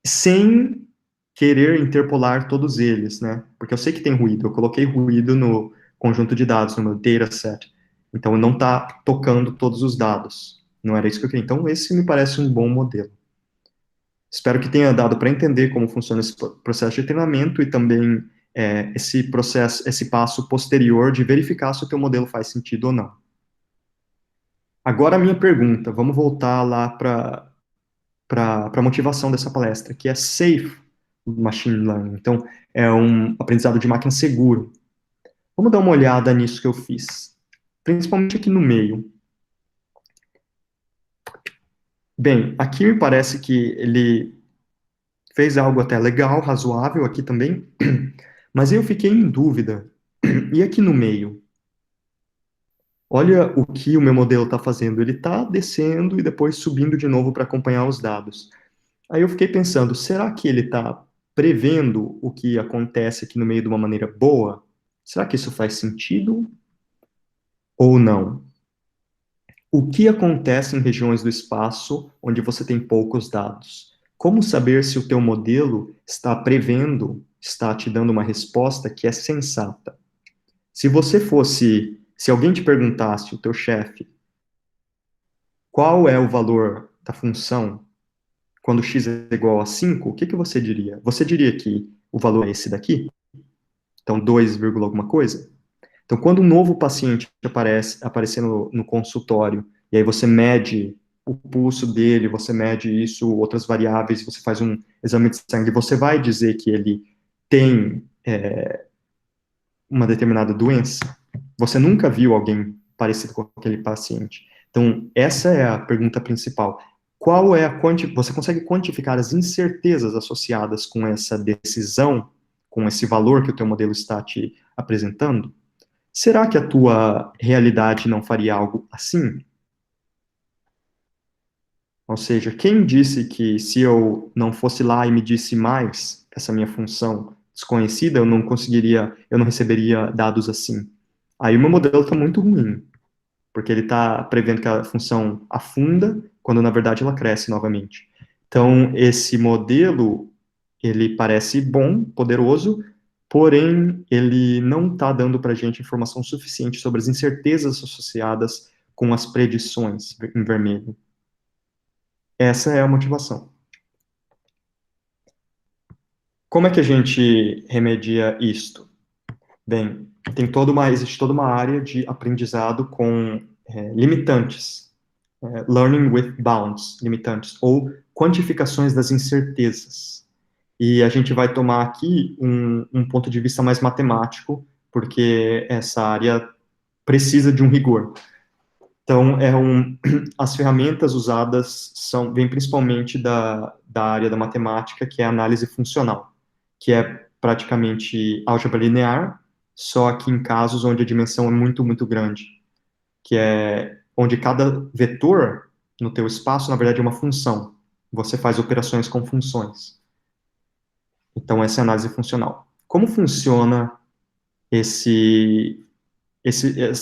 sem querer interpolar todos eles, né? Porque eu sei que tem ruído, eu coloquei ruído no conjunto de dados, no meu dataset. Então, não está tocando todos os dados. Não era isso que eu queria. Então, esse me parece um bom modelo. Espero que tenha dado para entender como funciona esse processo de treinamento e também esse processo, esse passo posterior de verificar se o teu modelo faz sentido ou não. Agora, a minha pergunta, vamos voltar lá para a motivação dessa palestra, que é Safe Machine Learning. Então, é um aprendizado de máquina seguro. Vamos dar uma olhada nisso que eu fiz, principalmente aqui no meio. Bem, aqui me parece que ele fez algo até legal, razoável aqui também, mas eu fiquei em dúvida. E aqui no meio? Olha o que o meu modelo está fazendo. Ele está descendo e depois subindo de novo para acompanhar os dados. Aí eu fiquei pensando, será que ele está prevendo o que acontece aqui no meio de uma maneira boa? Será que isso faz sentido ou não? O que acontece em regiões do espaço onde você tem poucos dados? Como saber se o teu modelo está prevendo, está te dando uma resposta que é sensata? Se alguém te perguntasse, o teu chefe, qual é o valor da função quando x é igual a 5, o que você diria? Você diria que o valor é esse daqui? Então, 2, alguma coisa? Então, quando um novo paciente aparecer no consultório, e aí você mede o pulso dele, você mede isso, outras variáveis, você faz um exame de sangue, você vai dizer que ele tem uma determinada doença? Você nunca viu alguém parecido com aquele paciente. Então, essa é a pergunta principal. Qual é você consegue quantificar as incertezas associadas com essa decisão, com esse valor que o teu modelo está te apresentando? Será que a tua realidade não faria algo assim? Ou seja, quem disse que se eu não fosse lá e medisse mais essa minha função desconhecida, eu não receberia dados assim? Aí o meu modelo está muito ruim, porque ele está prevendo que a função afunda, quando na verdade ela cresce novamente. Então, esse modelo, ele parece bom, poderoso, porém, ele não está dando para a gente informação suficiente sobre as incertezas associadas com as predições em vermelho. Essa é a motivação. Como é que a gente remedia isto? Bem, existe toda uma área de aprendizado com limitantes, learning with bounds, limitantes, ou quantificações das incertezas. E a gente vai tomar aqui um ponto de vista mais matemático, porque essa área precisa de um rigor. Então, as ferramentas usadas vêm principalmente da área da matemática, que é a análise funcional, que é praticamente álgebra linear, só que em casos onde a dimensão é muito, muito grande, que é onde cada vetor no teu espaço, na verdade, é uma função. Você faz operações com funções. Então, essa é a análise funcional. Como funciona essa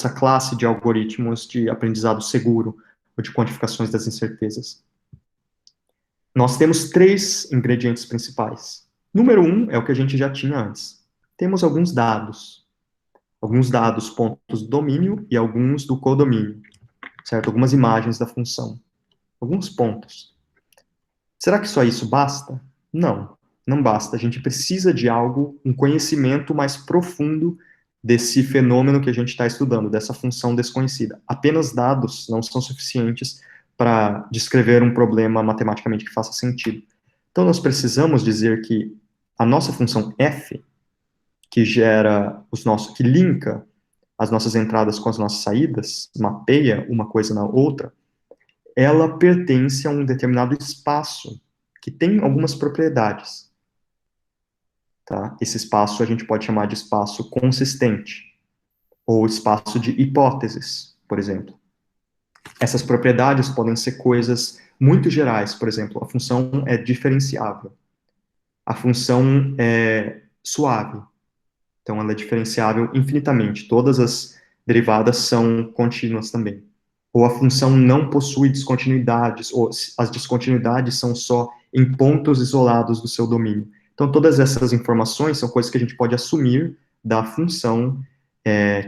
classe de algoritmos de aprendizado seguro ou de quantificações das incertezas? Nós temos 3 ingredientes principais. Número 1 é o que a gente já tinha antes. Temos alguns dados pontos do domínio e alguns do codomínio, certo? Algumas imagens da função, alguns pontos. Será que só isso basta? Não, não basta. A gente precisa de um conhecimento mais profundo desse fenômeno que a gente está estudando, dessa função desconhecida. Apenas dados não são suficientes para descrever um problema matematicamente que faça sentido. Então, nós precisamos dizer que a nossa função f, que linka as nossas entradas com as nossas saídas, mapeia uma coisa na outra, ela pertence a um determinado espaço que tem algumas propriedades. Tá? Esse espaço a gente pode chamar de espaço consistente, ou espaço de hipóteses, por exemplo. Essas propriedades podem ser coisas muito gerais, por exemplo, a função é diferenciável, a função é suave, então ela é diferenciável infinitamente, todas as derivadas são contínuas também. Ou a função não possui descontinuidades, ou as descontinuidades são só em pontos isolados do seu domínio. Então, todas essas informações são coisas que a gente pode assumir da função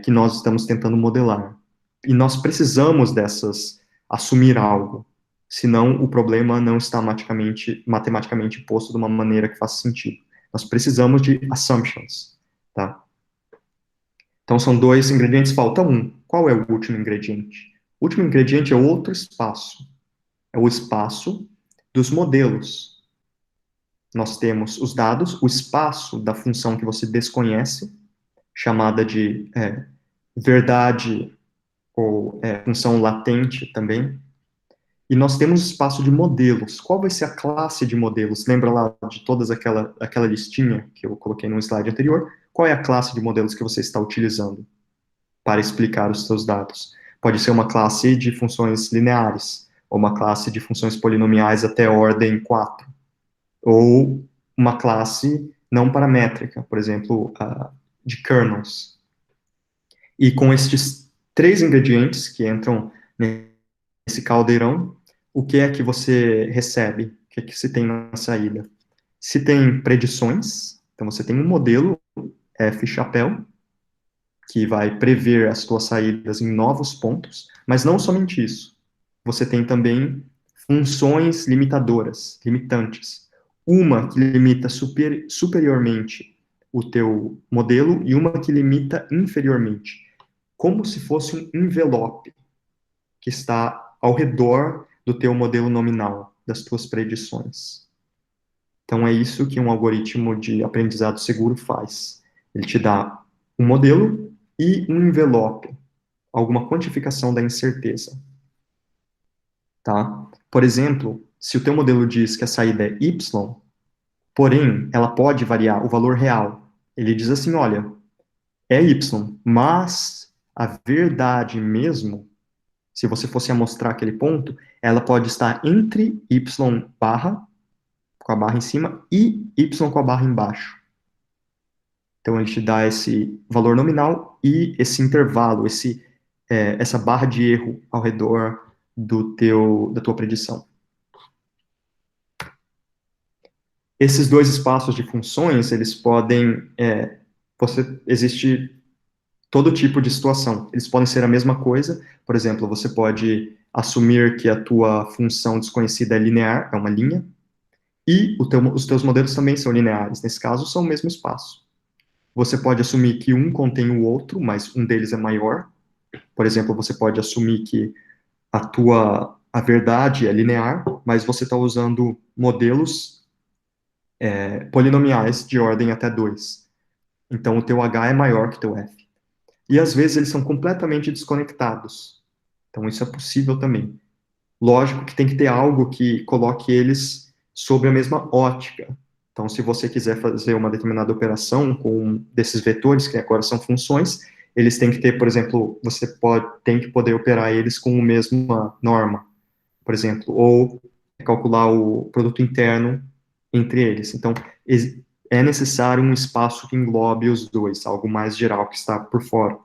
que nós estamos tentando modelar. E nós precisamos assumir algo, senão o problema não está matematicamente posto de uma maneira que faça sentido. Nós precisamos de assumptions, tá? Então, são 2 ingredientes, falta um. Qual é o último ingrediente? O último ingrediente é outro espaço. É o espaço dos modelos. Nós temos os dados, o espaço da função que você desconhece, chamada de verdade ou função latente também. E nós temos o espaço de modelos. Qual vai ser a classe de modelos? Lembra lá de todas aquela listinha que eu coloquei no slide anterior? Qual é a classe de modelos que você está utilizando para explicar os seus dados? Pode ser uma classe de funções lineares, ou uma classe de funções polinomiais até ordem 4, ou uma classe não paramétrica, por exemplo, de kernels. E com estes 3 ingredientes que entram nesse caldeirão, o que é que você recebe? O que é que se tem na saída? Se tem predições, então você tem um modelo F-chapéu, que vai prever as suas saídas em novos pontos, mas não somente isso. Você tem também funções limitadoras, limitantes. Uma que limita superiormente o teu modelo e uma que limita inferiormente. Como se fosse um envelope que está ao redor do teu modelo nominal, das tuas predições. Então, é isso que um algoritmo de aprendizado seguro faz. Ele te dá um modelo e um envelope, alguma quantificação da incerteza. Tá? Por exemplo, se o teu modelo diz que a saída é y, porém, ela pode variar o valor real. Ele diz assim, olha, é y, mas a verdade mesmo, se você fosse amostrar aquele ponto, ela pode estar entre y barra, com a barra em cima, e y com a barra embaixo. Então, ele te dá esse valor nominal e esse intervalo, essa barra de erro ao redor da tua predição. Esses 2 espaços de funções, eles podem, existe todo tipo de situação. Eles podem ser a mesma coisa, por exemplo, você pode assumir que a tua função desconhecida é linear, é uma linha, e os teus modelos também são lineares, nesse caso, são o mesmo espaço. Você pode assumir que um contém o outro, mas um deles é maior. Por exemplo, você pode assumir que a verdade é linear, mas você está usando modelos polinomiais de ordem até 2. Então, o teu H é maior que o teu F. E, às vezes, eles são completamente desconectados. Então, isso é possível também. Lógico que tem que ter algo que coloque eles sob a mesma ótica. Então, se você quiser fazer uma determinada operação com desses vetores, que agora são funções, eles têm que ter, por exemplo, tem que poder operar eles com a mesma norma, por exemplo, ou calcular o produto interno entre eles. Então, é necessário um espaço que englobe os 2, algo mais geral que está por fora.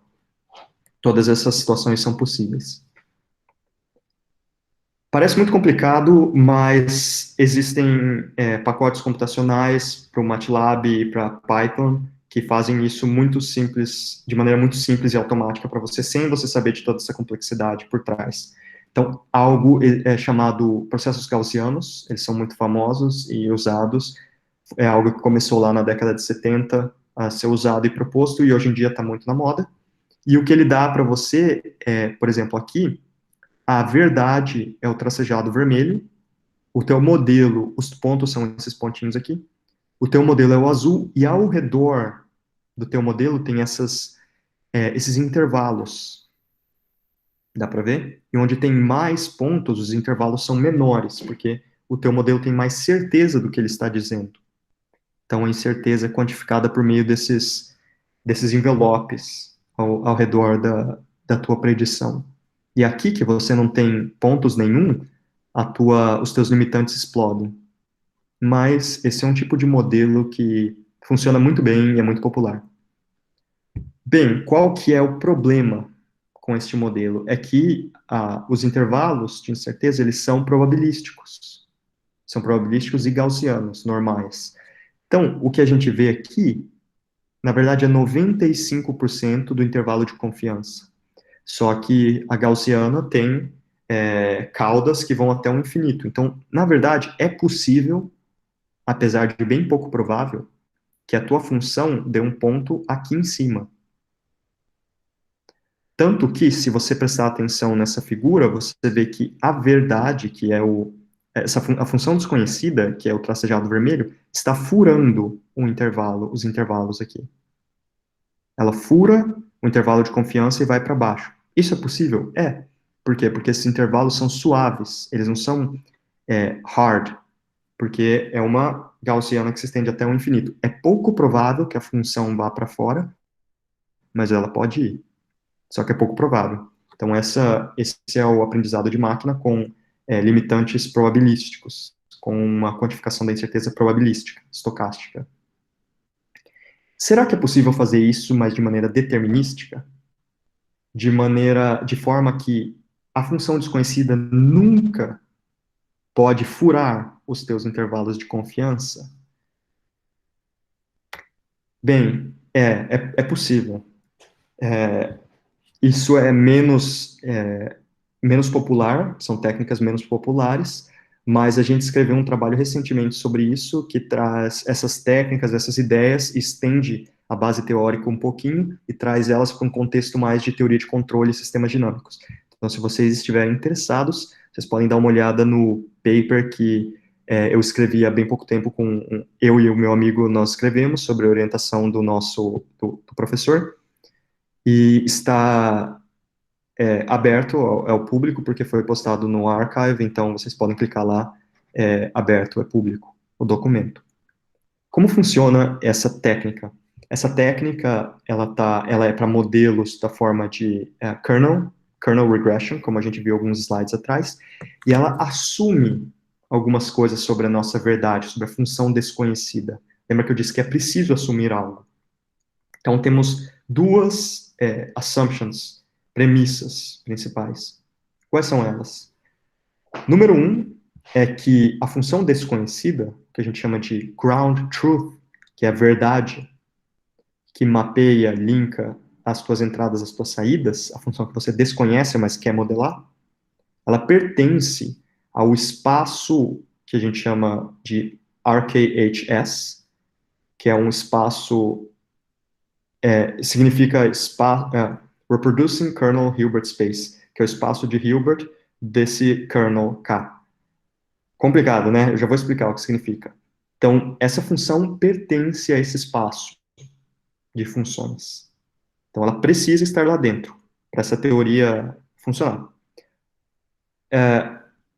Todas essas situações são possíveis. Parece muito complicado, mas existem pacotes computacionais para o MATLAB e para Python que fazem isso muito simples, de maneira muito simples e automática para você, sem você saber de toda essa complexidade por trás. Então, algo chamado processos gaussianos, eles são muito famosos e usados, é algo que começou lá na década de 70 a ser usado e proposto, e hoje em dia está muito na moda. E o que ele dá para você por exemplo, aqui, a verdade é o tracejado vermelho, o teu modelo, os pontos são esses pontinhos aqui, o teu modelo é o azul, e ao redor do teu modelo tem esses intervalos. Dá para ver? E onde tem mais pontos, os intervalos são menores, porque o teu modelo tem mais certeza do que ele está dizendo. Então, a incerteza é quantificada por meio desses envelopes ao redor da tua predição. E aqui, que você não tem pontos nenhum, os teus limitantes explodem. Mas esse é um tipo de modelo que funciona muito bem e é muito popular. Bem, qual que é o problema com este modelo? É que os intervalos de incerteza, eles são probabilísticos. são probabilísticos e gaussianos, normais. Então, o que a gente vê aqui, na verdade, é 95% do intervalo de confiança. Só que a gaussiana tem caudas que vão até o infinito. Então, na verdade, é possível, apesar de bem pouco provável, que a tua função dê um ponto aqui em cima. Tanto que, se você prestar atenção nessa figura, você vê que a verdade, que é a função desconhecida, que é o tracejado vermelho, está furando os intervalos aqui. Ela fura o intervalo de confiança e vai para baixo. Isso é possível? É. Por quê? Porque esses intervalos são suaves, eles não são hard, porque é uma gaussiana que se estende até o infinito. É pouco provável que a função vá para fora, mas ela pode ir. Só que é pouco provável. Então, esse é o aprendizado de máquina com limitantes probabilísticos, com uma quantificação da incerteza probabilística, estocástica. Será que é possível fazer isso, mas de maneira determinística? De forma que a função desconhecida nunca pode furar os teus intervalos de confiança? Bem, é possível. Isso é menos popular, são técnicas menos populares, mas a gente escreveu um trabalho recentemente sobre isso, que traz essas técnicas, essas ideias, estende a base teórica um pouquinho e traz elas para um contexto mais de teoria de controle e sistemas dinâmicos. Então, se vocês estiverem interessados, vocês podem dar uma olhada no paper que eu escrevi há bem pouco tempo, eu e o meu amigo, nós escrevemos sobre a orientação do professor, e está aberto ao público, porque foi postado no Archive, então vocês podem clicar lá, aberto, é público, o documento. Como funciona essa técnica? Essa técnica, ela é para modelos da forma de kernel regression, como a gente viu alguns slides atrás, e ela assume algumas coisas sobre a nossa verdade, sobre a função desconhecida. Lembra que eu disse que é preciso assumir algo? Então, temos duas assumptions, premissas principais. Quais são elas? Número 1 é que a função desconhecida, que a gente chama de ground truth, que é a verdade, que mapeia, linka as tuas entradas, as tuas saídas, a função que você desconhece, mas quer modelar, ela pertence ao espaço que a gente chama de RKHS, que é um espaço, significa Reproducing Kernel Hilbert Space, que é o espaço de Hilbert desse kernel K. Complicado, né? Eu já vou explicar o que significa. Então, essa função pertence a esse espaço de funções. Então, ela precisa estar lá dentro, para essa teoria funcionar.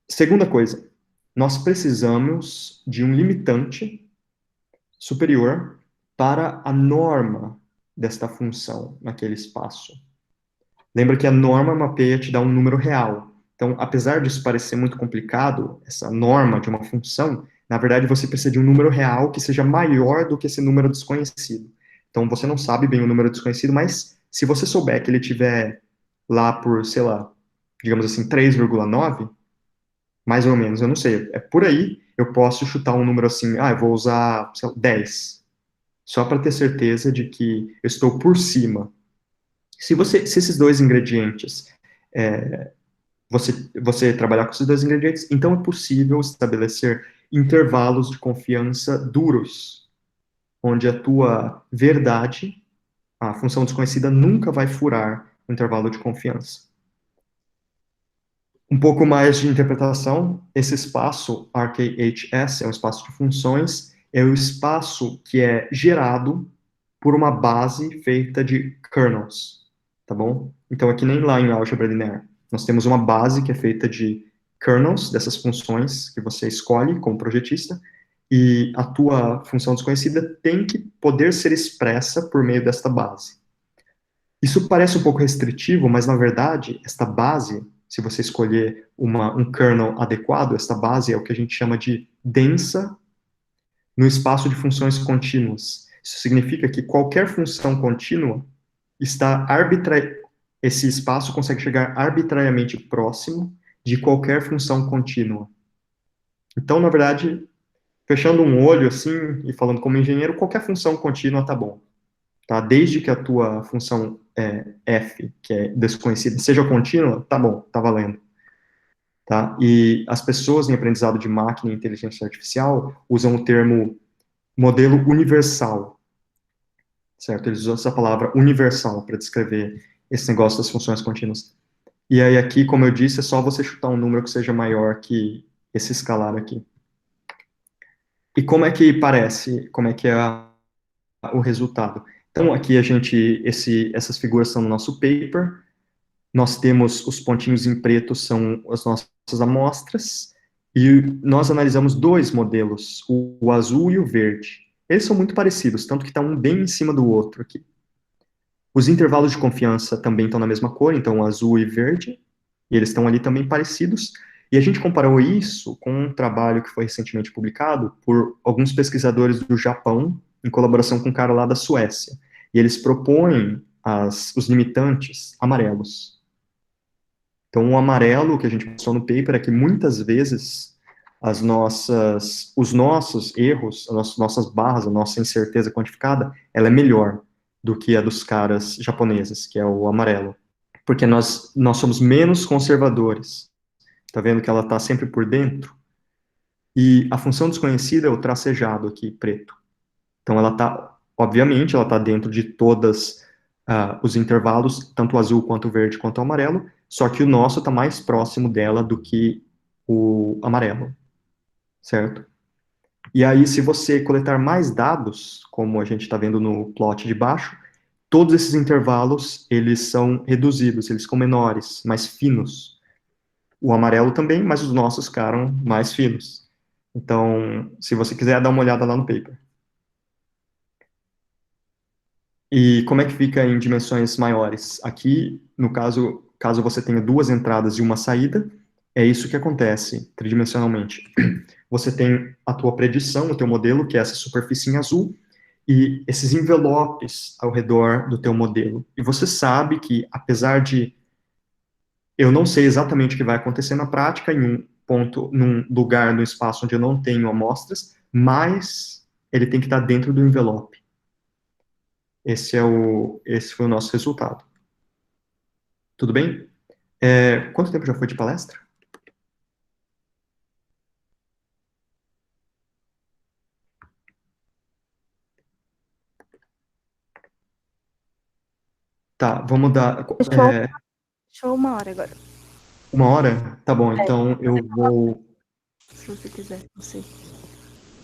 Segunda coisa, nós precisamos de um limitante superior para a norma desta função naquele espaço. Lembra que a norma mapeia te dá um número real. Então, apesar disso parecer muito complicado, essa norma de uma função, na verdade você precisa de um número real que seja maior do que esse número desconhecido. Então, você não sabe bem o número desconhecido, mas se você souber que ele tiver lá por, sei lá, digamos assim, 3,9, mais ou menos, eu não sei, é por aí, eu posso chutar um número assim, eu vou usar, sei lá, 10, só para ter certeza de que eu estou por cima. Se esses dois ingredientes, você trabalhar com esses dois ingredientes, então é possível estabelecer intervalos de confiança duros, onde a tua verdade, a função desconhecida, nunca vai furar o intervalo de confiança. Um pouco mais de interpretação, esse espaço RKHS é um espaço de funções, é o espaço que é gerado por uma base feita de kernels, tá bom? Então, é que nem lá em álgebra linear. Nós temos uma base que é feita de kernels, dessas funções que você escolhe como projetista, e a tua função desconhecida tem que poder ser expressa por meio desta base. Isso parece um pouco restritivo, mas, na verdade, esta base, se você escolher um kernel adequado, esta base é o que a gente chama de densa no espaço de funções contínuas. Isso significa que qualquer função contínua esse espaço consegue chegar arbitrariamente próximo de qualquer função contínua. Então, na verdade, fechando um olho assim e falando como engenheiro, qualquer função contínua tá bom, tá? Desde que a tua função f, que é desconhecida, seja contínua, tá bom, tá valendo, tá? E as pessoas em aprendizado de máquina e inteligência artificial usam o termo modelo universal, certo? Eles usam essa palavra universal para descrever esse negócio das funções contínuas. E aí aqui, como eu disse, é só você chutar um número que seja maior que esse escalar aqui. E como é que parece? Como é que é o resultado? Então, aqui essas figuras são no nosso paper. Nós temos os pontinhos em preto, são as nossas amostras, e nós analisamos dois modelos, o azul e o verde. Eles são muito parecidos, tanto que está um bem em cima do outro aqui. Os intervalos de confiança também estão na mesma cor, então azul e verde, e eles estão ali também parecidos. E a gente comparou isso com um trabalho que foi recentemente publicado por alguns pesquisadores do Japão, em colaboração com um cara lá da Suécia. E eles propõem os limitantes amarelos. Então, o amarelo que a gente mostrou no paper é que muitas vezes os nossos erros, as nossas barras, a nossa incerteza quantificada, ela é melhor do que a dos caras japoneses, que é o amarelo. Porque nós somos menos conservadores. Tá vendo que ela está sempre por dentro? E a função desconhecida é o tracejado aqui, preto. Então, obviamente, ela está dentro de todos os intervalos, tanto o azul, quanto o verde, quanto o amarelo, só que o nosso está mais próximo dela do que o amarelo, certo? E aí, se você coletar mais dados, como a gente está vendo no plot de baixo, todos esses intervalos, eles são reduzidos, eles ficam menores, mais finos. O amarelo também, mas os nossos ficaram mais finos. Então, se você quiser dar uma olhada lá no paper. E como é que fica em dimensões maiores? Aqui, no caso você tenha duas entradas e uma saída, é isso que acontece tridimensionalmente. Você tem a tua predição, o teu modelo, que é essa superfície em azul, e esses envelopes ao redor do teu modelo. E você sabe que, apesar de eu não sei exatamente o que vai acontecer na prática, em um ponto, num lugar no espaço onde eu não tenho amostras, mas ele tem que estar dentro do envelope. Esse foi o nosso resultado. Tudo bem? Quanto tempo já foi de palestra? Tá, vamos dar. Show 1 hora agora. 1 hora? Tá bom, então eu vou. Se você quiser, não sei.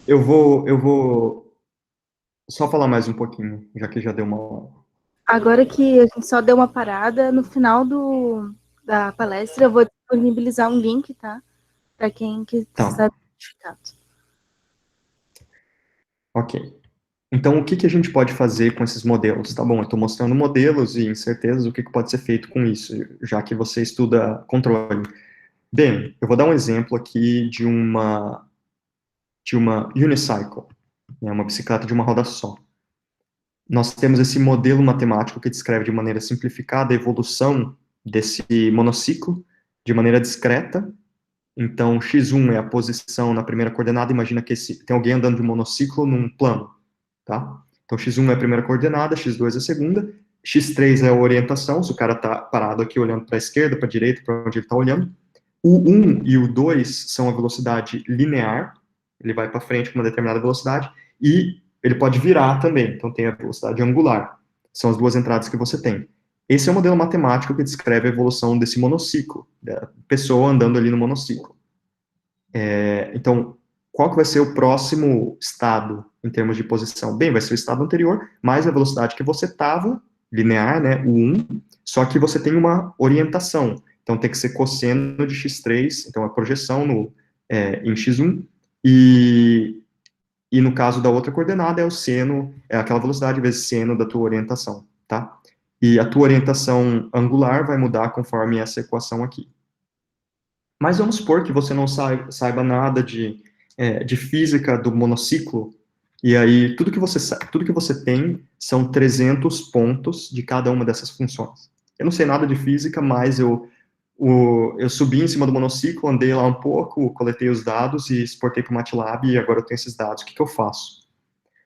Eu vou só falar mais um pouquinho, já que já deu 1 hora. Agora que a gente só deu uma parada, no final da palestra eu vou disponibilizar um link, tá? Para quem quiser certificado. Ok. Então, o que a gente pode fazer com esses modelos? Tá bom, eu estou mostrando modelos e incertezas, o que pode ser feito com isso, já que você estuda controle. Bem, eu vou dar um exemplo aqui de uma unicycle, né, uma bicicleta de uma roda só. Nós temos esse modelo matemático que descreve de maneira simplificada a evolução desse monociclo de maneira discreta. Então, x1 é a posição na primeira coordenada, imagina que tem alguém andando de monociclo num plano, tá? Então, x1 é a primeira coordenada, x2 é a segunda, x3 é a orientação, se o cara está parado aqui olhando para a esquerda, para a direita, para onde ele está olhando. O 1 e o 2 são a velocidade linear, ele vai para frente com uma determinada velocidade, e ele pode virar também, então tem a velocidade angular. São as duas entradas que você tem. Esse é o modelo matemático que descreve a evolução desse monociclo, da pessoa andando ali no monociclo. Então, qual que vai ser o próximo estado em termos de posição? Bem, vai ser o estado anterior, mais a velocidade que você estava, linear, né, o 1, só que você tem uma orientação. Então, tem que ser cosseno de x3, então a projeção em x1, e no caso da outra coordenada é o seno, é aquela velocidade vezes seno da tua orientação, tá? E a tua orientação angular vai mudar conforme essa equação aqui. Mas vamos supor que você não saiba nada de física do monociclo, e aí tudo que você tem são 300 pontos de cada uma dessas funções. Eu não sei nada de física, mas eu eu subi em cima do monociclo, andei lá um pouco, coletei os dados e exportei para o MATLAB, e agora eu tenho esses dados. O que eu faço?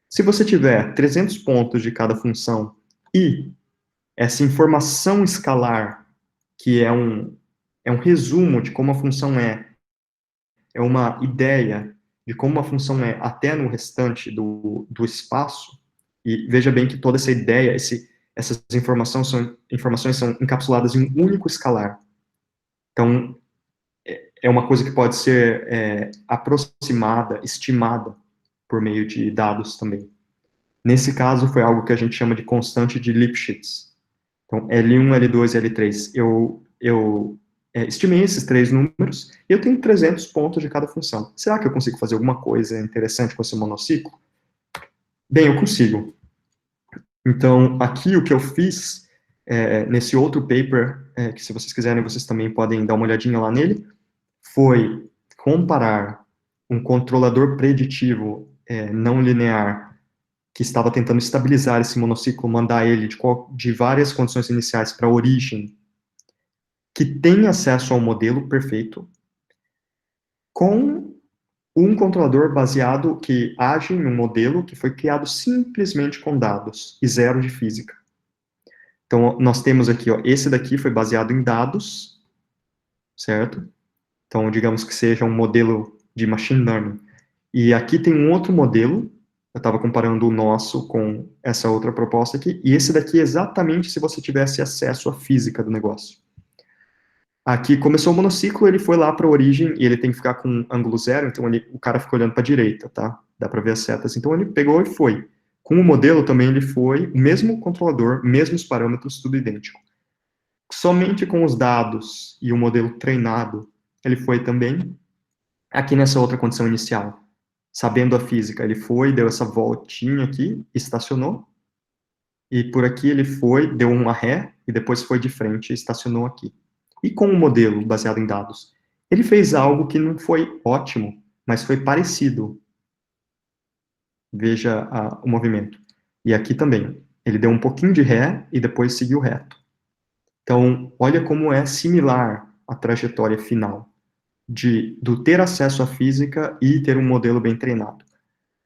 Se você tiver 300 pontos de cada função e essa informação escalar, que é um resumo de como a função é uma ideia de como uma função é até no restante do espaço, e veja bem que toda essa ideia, essas informações são encapsuladas em um único escalar. Então, é uma coisa que pode ser aproximada, estimada, por meio de dados também. Nesse caso, foi algo que a gente chama de constante de Lipschitz. Então, L1, L2 e L3. Eu estimei esses 3 números e eu tenho 300 pontos de cada função. Será que eu consigo fazer alguma coisa interessante com esse monociclo? Bem, eu consigo. Então, aqui o que eu fiz, nesse outro paper, que se vocês quiserem, vocês também podem dar uma olhadinha lá nele, foi comparar um controlador preditivo não linear que estava tentando estabilizar esse monociclo, mandar ele de várias condições iniciais para a origem, que tem acesso ao modelo perfeito, com um controlador baseado que age em um modelo que foi criado simplesmente com dados e zero de física. Então, nós temos aqui, ó, esse daqui foi baseado em dados, certo? Então, digamos que seja um modelo de machine learning. E aqui tem um outro modelo, eu estava comparando o nosso com essa outra proposta aqui, e esse daqui é exatamente se você tivesse acesso à física do negócio. Aqui começou o monociclo, ele foi lá para a origem, e ele tem que ficar com ângulo zero, então o cara fica olhando para a direita, tá? Dá para ver as setas. Então ele pegou e foi. Com o modelo também ele foi, o mesmo controlador, mesmos parâmetros, tudo idêntico. Somente com os dados e o modelo treinado, ele foi também aqui nessa outra condição inicial. Sabendo a física, ele foi, deu essa voltinha aqui, estacionou, e por aqui ele foi, deu uma ré, e depois foi de frente e estacionou aqui. E com o modelo baseado em dados? Ele fez algo que não foi ótimo, mas foi parecido. Veja o movimento. E aqui também. Ele deu um pouquinho de ré e depois seguiu reto. Então, olha como é similar a trajetória final do ter acesso à física e ter um modelo bem treinado.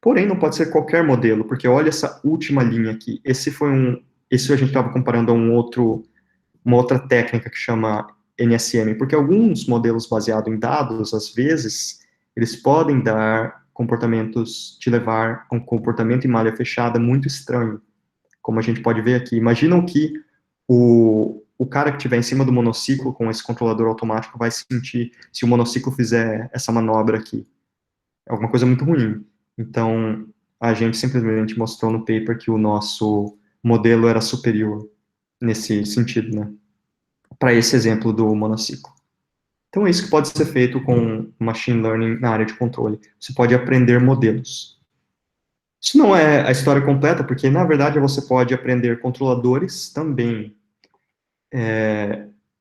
Porém, não pode ser qualquer modelo, porque olha essa última linha aqui. Esse a gente estava comparando a uma outra técnica que chama NSM, porque alguns modelos baseados em dados, às vezes, eles podem te levar a um comportamento em malha fechada muito estranho, como a gente pode ver aqui. Imaginam que o cara que estiver em cima do monociclo com esse controlador automático vai sentir se o monociclo fizer essa manobra aqui. É alguma coisa muito ruim. Então, a gente simplesmente mostrou no paper que o nosso modelo era superior nesse sentido, né? Para esse exemplo do monociclo. Então, é isso que pode ser feito com machine learning na área de controle. Você pode aprender modelos. Isso não é a história completa, porque, na verdade, você pode aprender controladores também.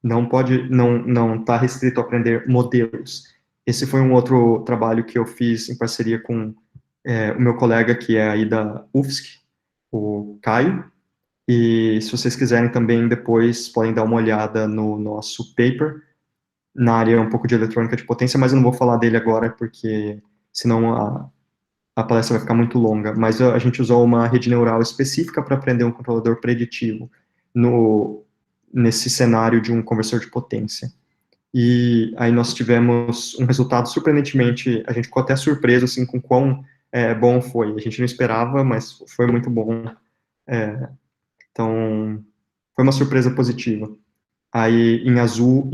Não está restrito a aprender modelos. Esse foi um outro trabalho que eu fiz em parceria com o meu colega, que é aí da UFSC, o Caio, e se vocês quiserem também, depois podem dar uma olhada no nosso paper, na área um pouco de eletrônica de potência, mas eu não vou falar dele agora, porque senão a palestra vai ficar muito longa, mas a gente usou uma rede neural específica para aprender um controlador preditivo nesse cenário de um conversor de potência. E aí nós tivemos um resultado surpreendentemente, a gente ficou até surpreso, assim, com quão bom foi. A gente não esperava, mas foi muito bom. Então, foi uma surpresa positiva. Aí, em azul,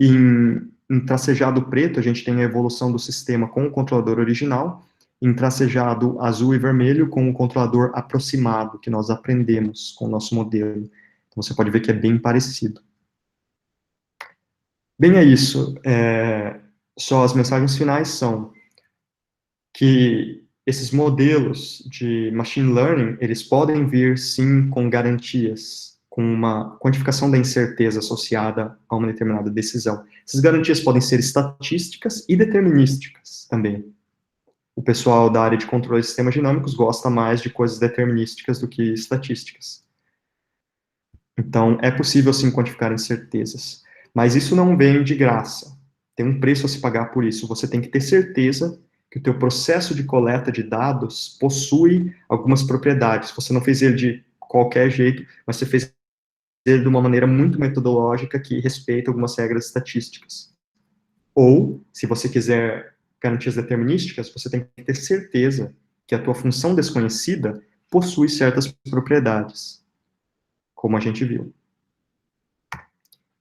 em tracejado preto, a gente tem a evolução do sistema com o controlador original, em tracejado azul e vermelho, com o controlador aproximado, que nós aprendemos com o nosso modelo. Então, você pode ver que é bem parecido. Bem, é isso. Só as mensagens finais são que esses modelos de machine learning, eles podem vir, sim, com garantias, com uma quantificação da incerteza associada a uma determinada decisão. Essas garantias podem ser estatísticas e determinísticas também. O pessoal da área de controle de sistemas dinâmicos gosta mais de coisas determinísticas do que estatísticas. Então, é possível, sim, quantificar incertezas. Mas isso não vem de graça. Tem um preço a se pagar por isso. Você tem que ter certeza que o teu processo de coleta de dados possui algumas propriedades. Você não fez ele de qualquer jeito, mas você fez ele de uma maneira muito metodológica que respeita algumas regras estatísticas. Ou, se você quiser garantias determinísticas, você tem que ter certeza que a tua função desconhecida possui certas propriedades, como a gente viu.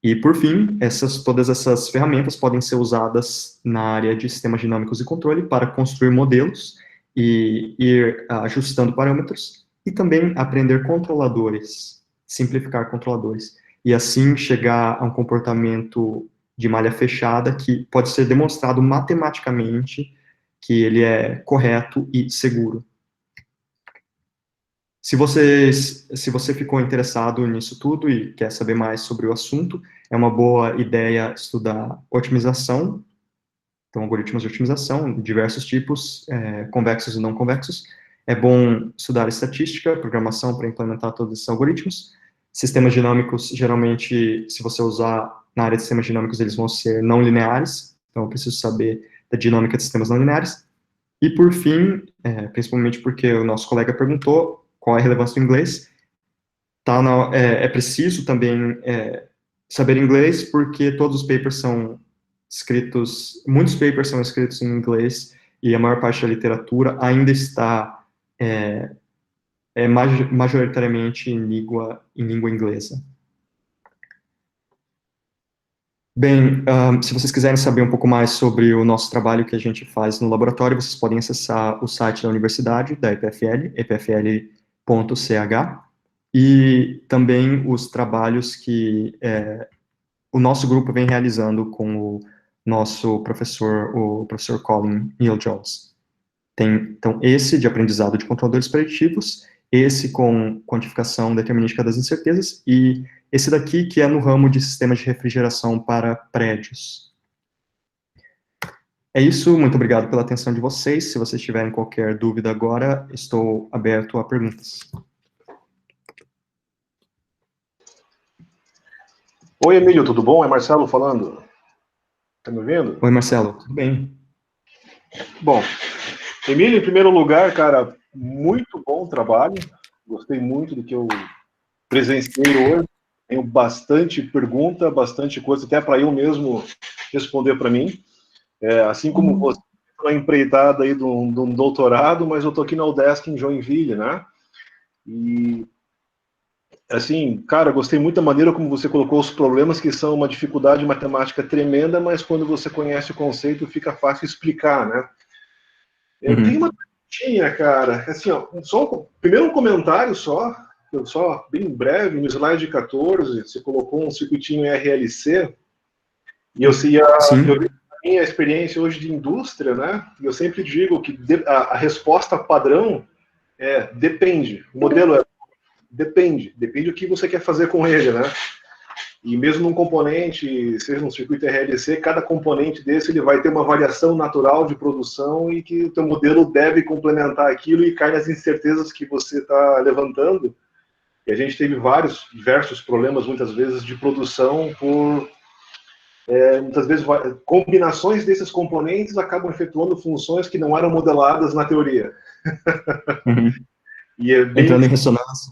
E, por fim, todas essas ferramentas podem ser usadas na área de sistemas dinâmicos e controle para construir modelos e ir ajustando parâmetros e também aprender controladores, simplificar controladores, e assim chegar a um comportamento de malha fechada que pode ser demonstrado matematicamente que ele é correto e seguro. Se você ficou interessado nisso tudo e quer saber mais sobre o assunto, é uma boa ideia estudar otimização, então algoritmos de otimização, diversos tipos, convexos e não convexos. É bom estudar estatística, programação para implementar todos esses algoritmos. Sistemas dinâmicos, geralmente, se você usar na área de sistemas dinâmicos, eles vão ser não lineares, então eu preciso saber da dinâmica de sistemas não lineares. E, por fim, principalmente porque o nosso colega perguntou, qual é a relevância do inglês? É preciso também saber inglês, porque todos os papers são escritos, muitos papers são escritos em inglês, e a maior parte da literatura ainda está majoritariamente em língua inglesa. Bem, se vocês quiserem saber um pouco mais sobre o nosso trabalho que a gente faz no laboratório, vocês podem acessar o site da universidade, da EPFL, epfl.ch, e também os trabalhos que o nosso grupo vem realizando com o nosso professor, o professor Colin Neil Jones. Tem, então, esse de aprendizado de controladores preditivos, esse com quantificação determinística das incertezas, e esse daqui que é no ramo de sistemas de refrigeração para prédios. É isso, muito obrigado pela atenção de vocês. Se vocês tiverem qualquer dúvida agora, estou aberto a perguntas. Oi, Emílio, tudo bom? É Marcelo falando. Tá me ouvindo? Oi, Marcelo, tudo bem? Bom, Emílio, em primeiro lugar, cara, muito bom trabalho. Gostei muito do que eu presenciei hoje. Tenho bastante pergunta, bastante coisa, até para eu mesmo responder para mim. Assim como você, uma empreitada aí de um doutorado, mas eu estou aqui na UDESC em Joinville, né? E, assim, cara, gostei muito da maneira como você colocou os problemas, que são uma dificuldade matemática tremenda, mas quando você conhece o conceito, fica fácil explicar, né? Eu tenho uma perguntinha, cara, assim, ó, primeiro um comentário só, bem breve, no slide 14, você colocou um circuitinho RLC, e eu vi a minha experiência hoje de indústria, né, e eu sempre digo que a resposta padrão depende, o modelo depende do que você quer fazer com ele, né, e mesmo num componente, seja um circuito RLC, cada componente desse ele vai ter uma variação natural de produção e que o teu modelo deve complementar aquilo e cai nas incertezas que você está levantando. E a gente teve diversos problemas, muitas vezes, de produção por, muitas vezes, combinações desses componentes acabam efetuando funções que não eram modeladas na teoria. E entrando em ressonância.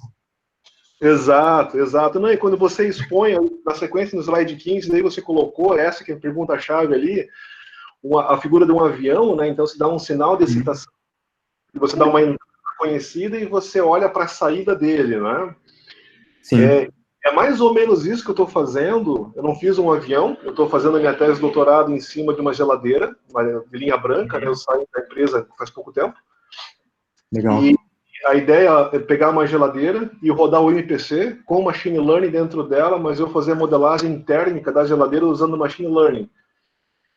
Exato. Não, e quando você expõe na sequência no slide 15, daí você colocou essa que é a pergunta-chave ali, a figura de um avião, né? Então você dá um sinal de excitação, você dá uma entrada conhecida e você olha para a saída dele, né? Sim. É mais ou menos isso que eu estou fazendo. Eu não fiz um avião, eu estou fazendo a minha tese de doutorado em cima de uma geladeira, de linha branca, né? Eu saí da empresa faz pouco tempo. Legal. E a ideia é pegar uma geladeira e rodar o MPC com machine learning dentro dela, mas eu fazer a modelagem térmica da geladeira usando machine learning.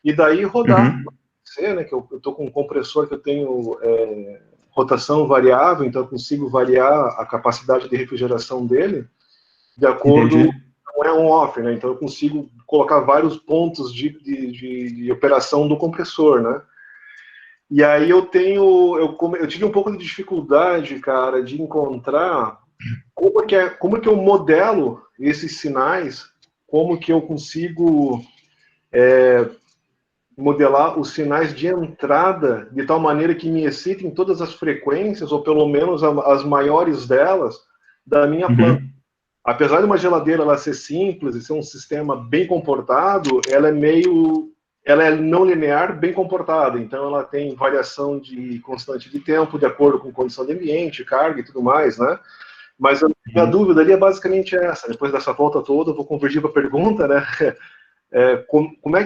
E daí rodar o MPC, né, que eu estou com um compressor que eu tenho rotação variável, então eu consigo variar a capacidade de refrigeração dele de acordo, não é on-off, né, então eu consigo colocar vários pontos de operação do compressor, né. E aí eu tive um pouco de dificuldade, cara, de encontrar como é que eu modelo esses sinais como que eu consigo modelar os sinais de entrada de tal maneira que me excitem todas as frequências, ou pelo menos as maiores delas, da minha planta. Apesar de uma geladeira ela ser simples e ser um sistema bem comportado, ela é não linear, bem comportada. Então ela tem variação de constante de tempo, de acordo com condição de ambiente, carga e tudo mais, né? Mas a minha dúvida ali é basicamente essa. Depois dessa volta toda, eu vou convergir para a pergunta, né? Como é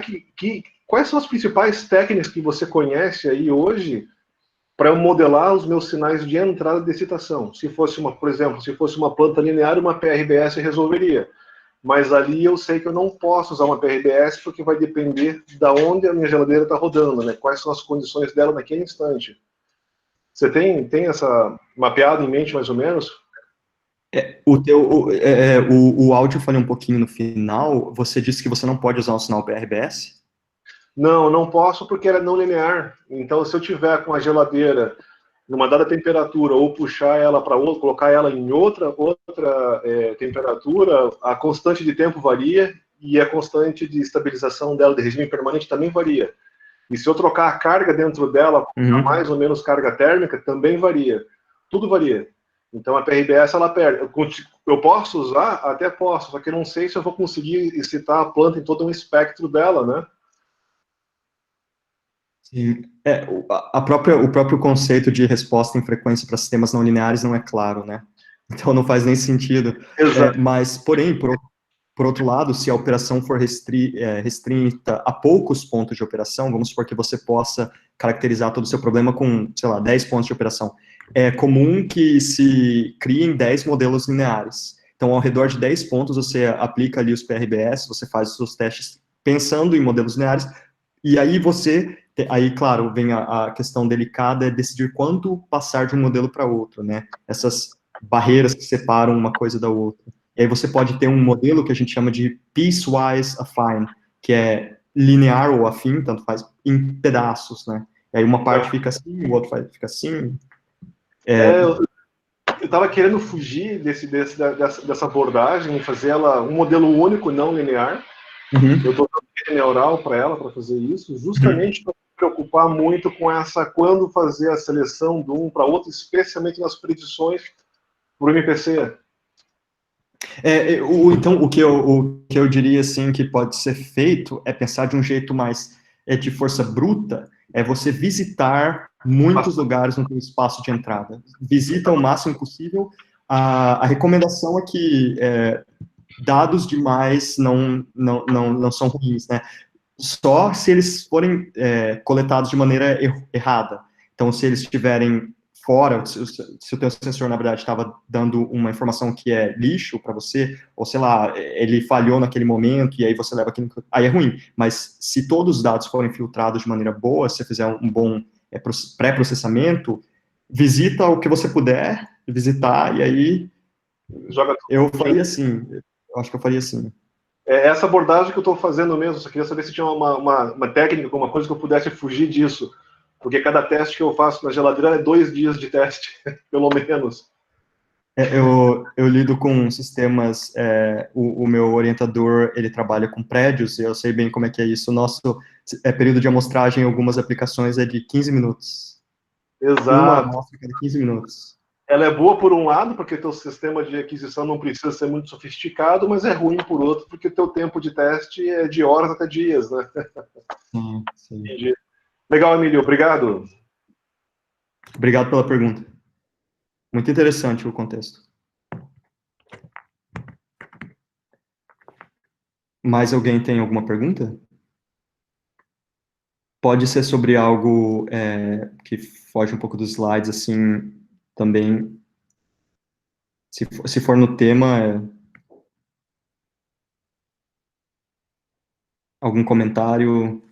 quais são as principais técnicas que você conhece aí hoje para eu modelar os meus sinais de entrada de excitação? Se fosse por exemplo, se fosse uma planta linear, uma PRBS resolveria. Mas ali eu sei que eu não posso usar uma PRBS porque vai depender da onde a minha geladeira está rodando, né? Quais são as condições dela naquele instante. Você tem essa mapeado em mente mais ou menos? O áudio falhou um pouquinho no final. Você disse que você não pode usar um sinal PRBS? Não posso porque ela é não linear. Então, se eu tiver com a geladeira numa dada temperatura ou puxar ela para outra, colocar ela em outra temperatura, a constante de tempo varia e a constante de estabilização dela de regime permanente também varia. E se eu trocar a carga dentro dela, mais ou menos carga térmica, também varia. Tudo varia. Então, a PRBS, ela perde. Eu posso usar? Até posso, só que eu não sei se eu vou conseguir excitar a planta em todo um espectro dela, né? Sim. O próprio conceito de resposta em frequência para sistemas não lineares não é claro, né? Então, não faz nem sentido. Exato. Mas, porém, por outro lado, se a operação for restrita a poucos pontos de operação, vamos supor que você possa caracterizar todo o seu problema com, sei lá, 10 pontos de operação. É comum que se criem 10 modelos lineares. Então, ao redor de 10 pontos, você aplica ali os PRBS, você faz os seus testes pensando em modelos lineares, e aí claro, vem a questão delicada, é decidir quando passar de um modelo para outro, né? Essas barreiras que separam uma coisa da outra. E aí você pode ter um modelo que a gente chama de piecewise affine, que é linear ou afim, tanto faz, em pedaços, né? E aí uma parte fica assim, o outro fica assim. Eu estava querendo fugir dessa abordagem e fazer ela um modelo único, não linear. Eu estou dando rede neural para ela, para fazer isso, justamente para me preocupar muito com quando fazer a seleção de um para outro, especialmente nas predições para o MPC. Então, o que eu diria, assim, que pode ser feito é pensar de um jeito mais de força bruta, é você visitar muitos lugares no seu espaço de entrada. Visita o máximo possível. A recomendação é que dados demais não são ruins, né? Só se eles forem coletados de maneira errada. Então, se eles estiverem fora, se o teu sensor, na verdade, estava dando uma informação que é lixo para você, ou sei lá, ele falhou naquele momento, e aí você leva aquilo, aí é ruim. Mas se todos os dados forem filtrados de maneira boa, se você fizer um bom pré-processamento, visita o que você puder visitar, e aí eu faria assim, eu acho que eu faria assim. Essa abordagem que eu estou fazendo mesmo, só queria saber se tinha uma técnica, alguma coisa que eu pudesse fugir disso. Porque cada teste que eu faço na geladeira é 2 dias de teste, pelo menos. Eu lido com sistemas, o meu orientador, ele trabalha com prédios, e eu sei bem como é que é isso. O nosso período de amostragem em algumas aplicações é de 15 minutos. Exato. Uma amostra cada 15 minutos. Ela é boa por um lado, porque teu sistema de aquisição não precisa ser muito sofisticado, mas é ruim por outro, porque teu tempo de teste é de horas até dias, né? Sim. Entendi. Legal, Emílio, obrigado. Obrigado pela pergunta. Muito interessante o contexto. Mais alguém tem alguma pergunta? Pode ser sobre algo que foge um pouco dos slides, assim, também. Se for no tema, algum comentário?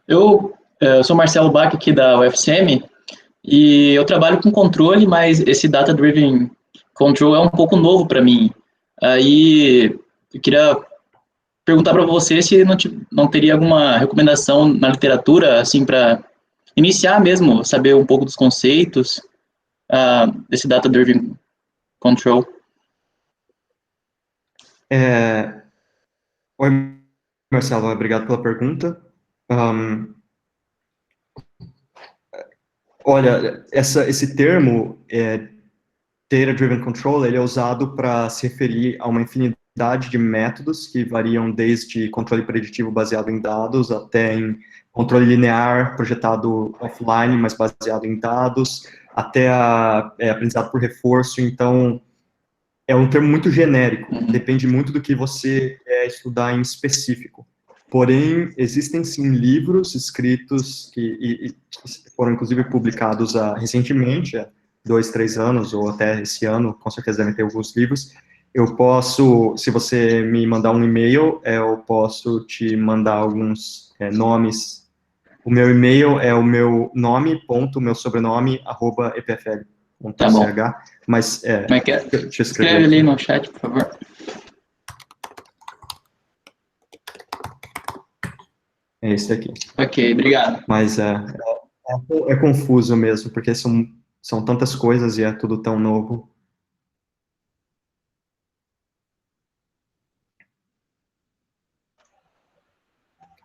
Eu sou Marcelo Bach, aqui da UFCM, e eu trabalho com controle, mas esse Data Driven Control é um pouco novo para mim. Aí eu queria perguntar para você se não teria alguma recomendação na literatura, assim, para iniciar mesmo, saber um pouco dos conceitos desse Data Driven Control. Oi, Marcelo, obrigado pela pergunta. Olha, esse termo, Data Driven Control, ele é usado para se referir a uma infinidade de métodos que variam desde controle preditivo baseado em dados até em controle linear projetado offline, mas baseado em dados, até aprendizado por reforço. Então, é um termo muito genérico, depende muito do que você quer estudar em específico. Porém, existem sim livros escritos que foram inclusive publicados recentemente, 2, 3 anos, ou até esse ano, com certeza devem ter alguns livros. Eu posso, se você me mandar um e-mail, eu posso te mandar alguns nomes. O meu e-mail é o meu nome, ponto, meu sobrenome, @epfl.ch. Tá bom. Mas, Como é que é? deixa eu escrever Escreve ali no chat, por favor. É esse aqui. Ok, obrigado. Mas é confuso mesmo, porque são tantas coisas e é tudo tão novo.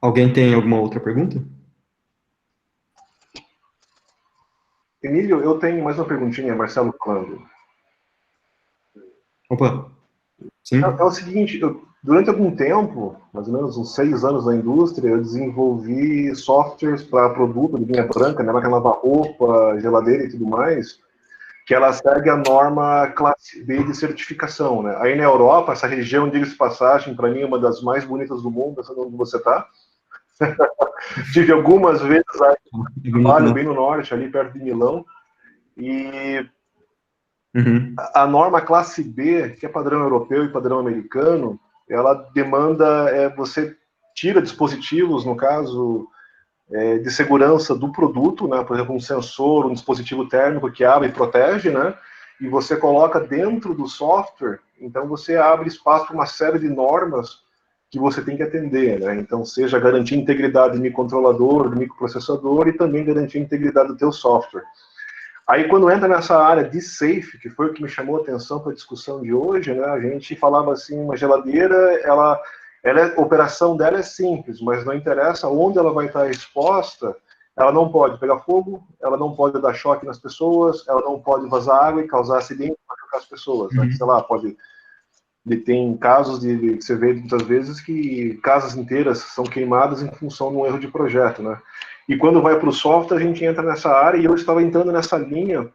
Alguém tem alguma outra pergunta? Emílio, eu tenho mais uma perguntinha, Marcelo falando. Opa, sim? É o seguinte, durante algum tempo, mais ou menos uns 6 anos na indústria, eu desenvolvi softwares para produto de linha branca, né, máquina de lavar roupa, geladeira e tudo mais, que ela segue a norma classe B de certificação, né? Aí na Europa, essa região, diga-se de passagem, para mim é uma das mais bonitas do mundo, essa onde você está. Tive algumas vezes aí, trabalho bem no norte, ali perto de Milão, e a norma classe B, que é padrão europeu e padrão americano, ela demanda, você tira dispositivos, no caso, de segurança do produto, né, por exemplo, um sensor, um dispositivo térmico que abre e protege, né, e você coloca dentro do software, então você abre espaço para uma série de normas que você tem que atender, né, então seja garantir a integridade do microcontrolador, do microprocessador e também garantir a integridade do teu software. Aí, quando entra nessa área de safe, que foi o que me chamou a atenção para a discussão de hoje, né, a gente falava assim, uma geladeira, a operação dela é simples, mas não interessa onde ela vai estar exposta, ela não pode pegar fogo, ela não pode dar choque nas pessoas, ela não pode vazar água e causar acidente para chocar as pessoas. Né? Sei lá, tem casos que você vê muitas vezes que casas inteiras são queimadas em função de um erro de projeto, né? E quando vai para o software, a gente entra nessa área, e eu estava entrando nessa linha,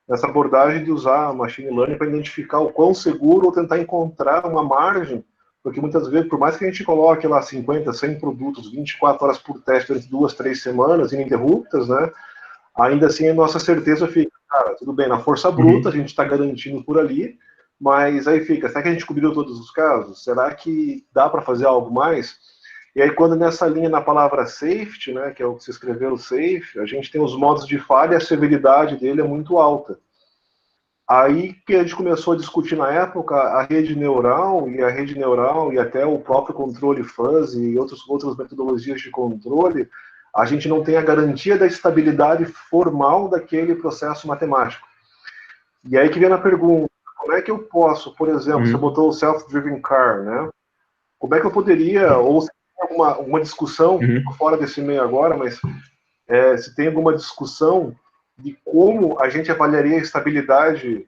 nessa abordagem de usar machine learning para identificar o quão seguro ou tentar encontrar uma margem, porque muitas vezes, por mais que a gente coloque lá 50, 100 produtos, 24 horas por teste durante 2, 3 semanas, ininterruptas, né? Ainda assim, a nossa certeza fica, cara, tudo bem, na força bruta, a gente está garantindo por ali, mas aí fica, será que a gente cobriu todos os casos? Será que dá para fazer algo mais? E aí, quando nessa linha, na palavra safety, né, que é o que você escreveu, safe, a gente tem os modos de falha e a severidade dele é muito alta. Aí que a gente começou a discutir na época a rede neural e até o próprio controle fuzzy e outras metodologias de controle, a gente não tem a garantia da estabilidade formal daquele processo matemático. E aí que vem a pergunta, como é que eu posso, por exemplo, você botou o self-driven car, né? Como é que eu poderia, ou se tem alguma discussão, fora desse meio agora, mas se tem alguma discussão de como a gente avaliaria a estabilidade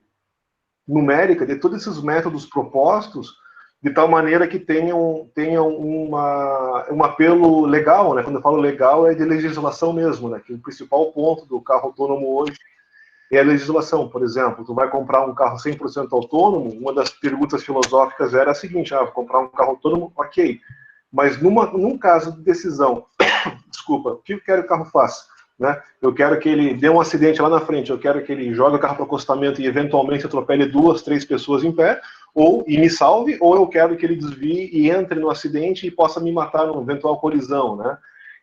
numérica de todos esses métodos propostos, de tal maneira que tenham um apelo legal, né? Quando eu falo legal, é de legislação mesmo, né? Que o principal ponto do carro autônomo hoje é a legislação. Por exemplo, tu vai comprar um carro 100% autônomo, uma das perguntas filosóficas era a seguinte, vou comprar um carro autônomo, ok, mas num caso de decisão, desculpa, o que eu quero que o carro faça? Né? Eu quero que ele dê um acidente lá na frente, eu quero que ele jogue o carro para o acostamento e eventualmente atropele 2, 3 pessoas em pé, e me salve, ou eu quero que ele desvie e entre no acidente e possa me matar numa eventual colisão, né?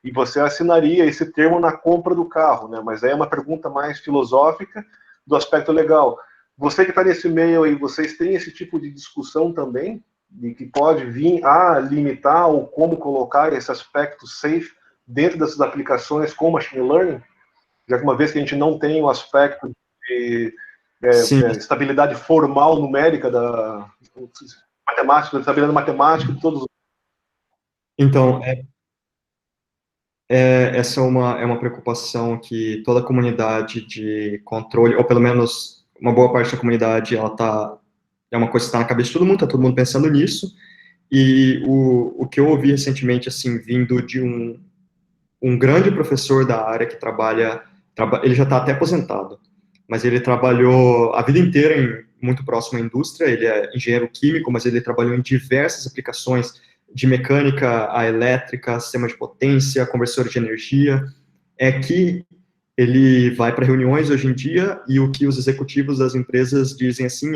E você assinaria esse termo na compra do carro, né? Mas aí é uma pergunta mais filosófica do aspecto legal. Você que está nesse meio aí, vocês têm esse tipo de discussão também, de que pode vir a limitar ou como colocar esse aspecto safe dentro dessas aplicações com machine learning? já que uma vez que a gente não tem o aspecto de Sim. estabilidade formal numérica da matemática, da estabilidade matemática de todos os... Então, essa é uma preocupação que toda a comunidade de controle, ou pelo menos uma boa parte da comunidade, é uma coisa que está na cabeça de todo mundo, está todo mundo pensando nisso, e o que eu ouvi recentemente, assim, vindo de um grande professor da área que ele já está até aposentado, mas ele trabalhou a vida inteira muito próximo à indústria, ele é engenheiro químico, mas ele trabalhou em diversas aplicações, de mecânica a elétrica, sistema de potência, conversor de energia, é que ele vai para reuniões hoje em dia e o que os executivos das empresas dizem assim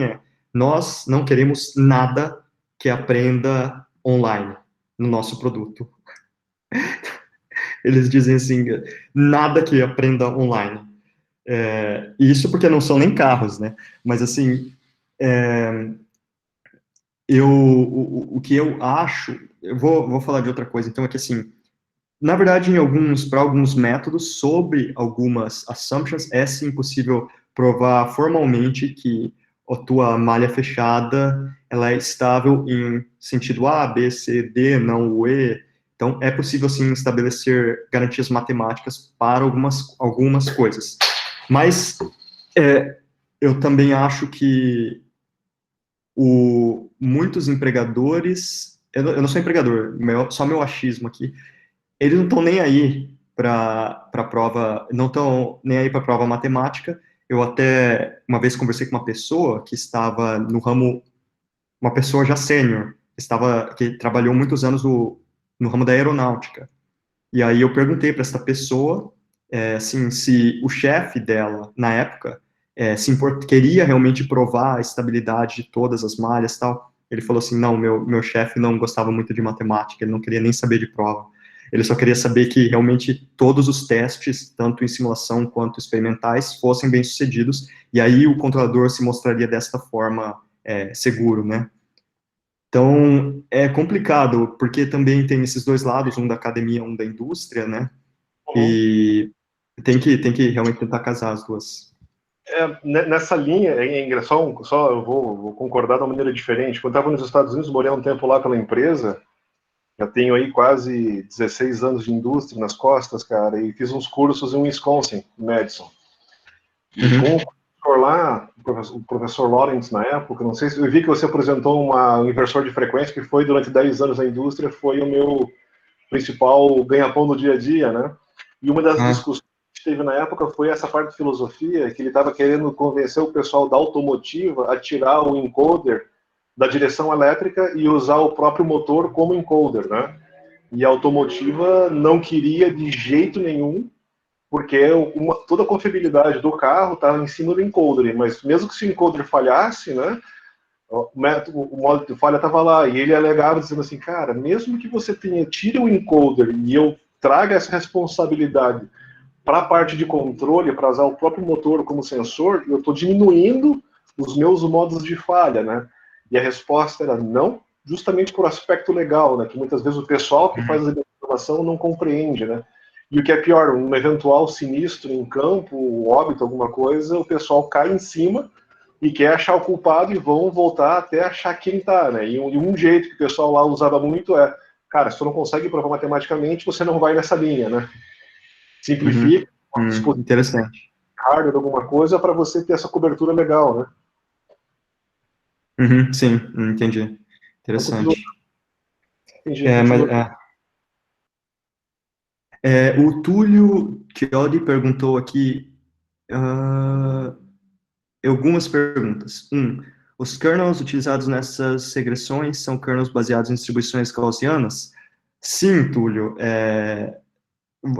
nós não queremos nada que aprenda online no nosso produto. Eles dizem assim, nada que aprenda online. Isso porque não são nem carros, né? Mas assim, o que eu acho, eu vou falar de outra coisa, então é que assim, na verdade, para alguns métodos, sobre algumas assumptions, é sim possível provar formalmente que a tua malha fechada, ela é estável em sentido A, B, C, D, não o E. Então, é possível, sim, estabelecer garantias matemáticas para algumas coisas. Mas eu também acho que muitos empregadores, eu não sou empregador, só meu achismo aqui, eles não estão nem aí para a prova, não estão nem aí para a prova matemática. Eu até uma vez conversei com uma pessoa que estava no ramo, uma pessoa já sênior, que trabalhou muitos anos no ramo da aeronáutica. E aí eu perguntei para essa pessoa, assim, se o chefe dela, na época, queria realmente provar a estabilidade de todas as malhas e tal. Ele falou assim, não, meu chefe não gostava muito de matemática, ele não queria nem saber de prova. Ele só queria saber que realmente todos os testes, tanto em simulação quanto experimentais, fossem bem-sucedidos, e aí o controlador se mostraria desta forma seguro, né? Então, é complicado, porque também tem esses dois lados, um da academia, um da indústria, né? E tem que realmente tentar casar as duas. Nessa linha, só eu vou concordar de uma maneira diferente. Quando eu estava nos Estados Unidos, morei um tempo lá pela empresa, já tenho aí quase 16 anos de indústria nas costas, cara, e fiz uns cursos em Wisconsin, Madison. E com o professor lá, o professor Lawrence na época, não sei se eu vi que você apresentou um inversor de frequência que foi durante 10 anos na indústria, foi o meu principal ganha-pão do dia a dia, né? E uma das discussões que teve na época foi essa parte de filosofia, que ele estava querendo convencer o pessoal da automotiva a tirar o encoder da direção elétrica e usar o próprio motor como encoder, né? E a automotiva não queria de jeito nenhum, porque toda a confiabilidade do carro estava em cima do encoder, mas mesmo que se o encoder falhasse, né, o modo de falha estava lá, e ele alegava dizendo assim, cara, mesmo que você tire o encoder e eu traga essa responsabilidade para a parte de controle, para usar o próprio motor como sensor, eu estou diminuindo os meus modos de falha, né? E a resposta era não, justamente por aspecto legal, né? Que muitas vezes o pessoal que faz a informação não compreende, né? E o que é pior, um eventual sinistro em campo, óbito, alguma coisa, o pessoal cai em cima e quer achar o culpado e vão voltar até achar quem tá, né? E um jeito que o pessoal lá usava muito cara, se tu não consegue provar matematicamente, você não vai nessa linha, né? Simplifica, interessante. hardware, alguma coisa, para você ter essa cobertura legal, né? Sim, entendi. Interessante. O Túlio Chiodi perguntou aqui algumas perguntas. Os kernels utilizados nessas regressões são kernels baseados em distribuições gaussianas? Sim, Túlio.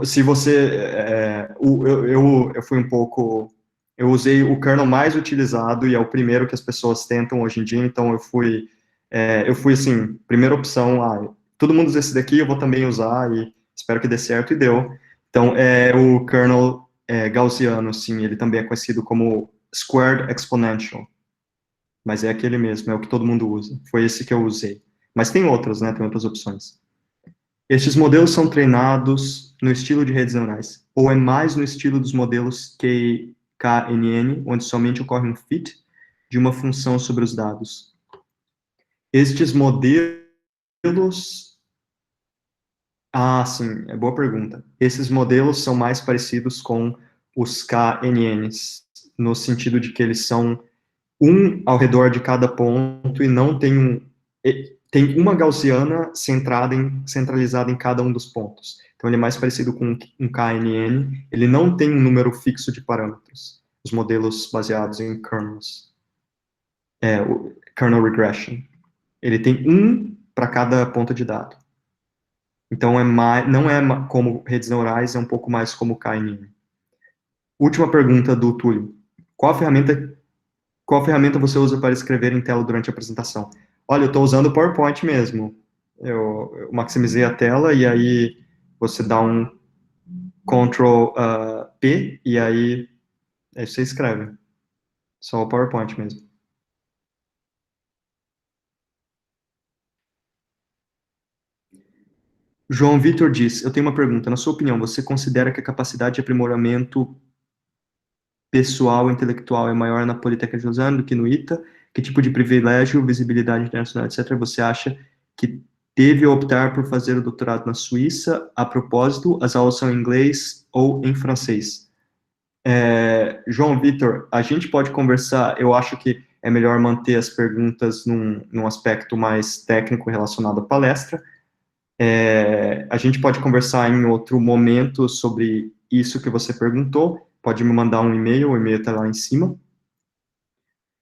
Se você... eu fui um pouco... Eu usei o kernel mais utilizado e é o primeiro que as pessoas tentam hoje em dia, então eu fui assim, primeira opção, todo mundo usa esse daqui, eu vou também usar e espero que dê certo, e deu. Então, o kernel gaussiano, sim, ele também é conhecido como Squared Exponential, mas é aquele mesmo, é o que todo mundo usa. Foi esse que eu usei. Mas tem outros, né, tem outras opções. Estes modelos são treinados no estilo de redes neurais? Ou é mais no estilo dos modelos KNN, onde somente ocorre um fit de uma função sobre os dados? Estes modelos... Ah, sim, é boa pergunta. Esses modelos são mais parecidos com os KNNs, no sentido de que eles são um ao redor de cada ponto e não tem tem uma gaussiana centralizada em cada um dos pontos. Então, ele é mais parecido com um KNN. Ele não tem um número fixo de parâmetros. Os modelos baseados em kernels. O kernel regression. Ele tem um para cada ponto de dado. Então, não é como redes neurais, é um pouco mais como KNN. Última pergunta do Túlio. Qual ferramenta você usa para escrever em tela durante a apresentação? Olha, eu estou usando o PowerPoint mesmo. Eu maximizei a tela e aí você dá um Ctrl P e aí você escreve. Só o PowerPoint mesmo. João Vitor diz, eu tenho uma pergunta. Na sua opinião, você considera que a capacidade de aprimoramento pessoal e intelectual é maior na Politécnica de Lausanne do que no ITA? Que tipo de privilégio, visibilidade internacional, etc., você acha que teve a optar por fazer o doutorado na Suíça? A propósito, as aulas são em inglês ou em francês? João Vitor, a gente pode conversar, eu acho que é melhor manter as perguntas num aspecto mais técnico relacionado à palestra. A gente pode conversar em outro momento sobre isso que você perguntou, pode me mandar um e-mail, o e-mail está lá em cima.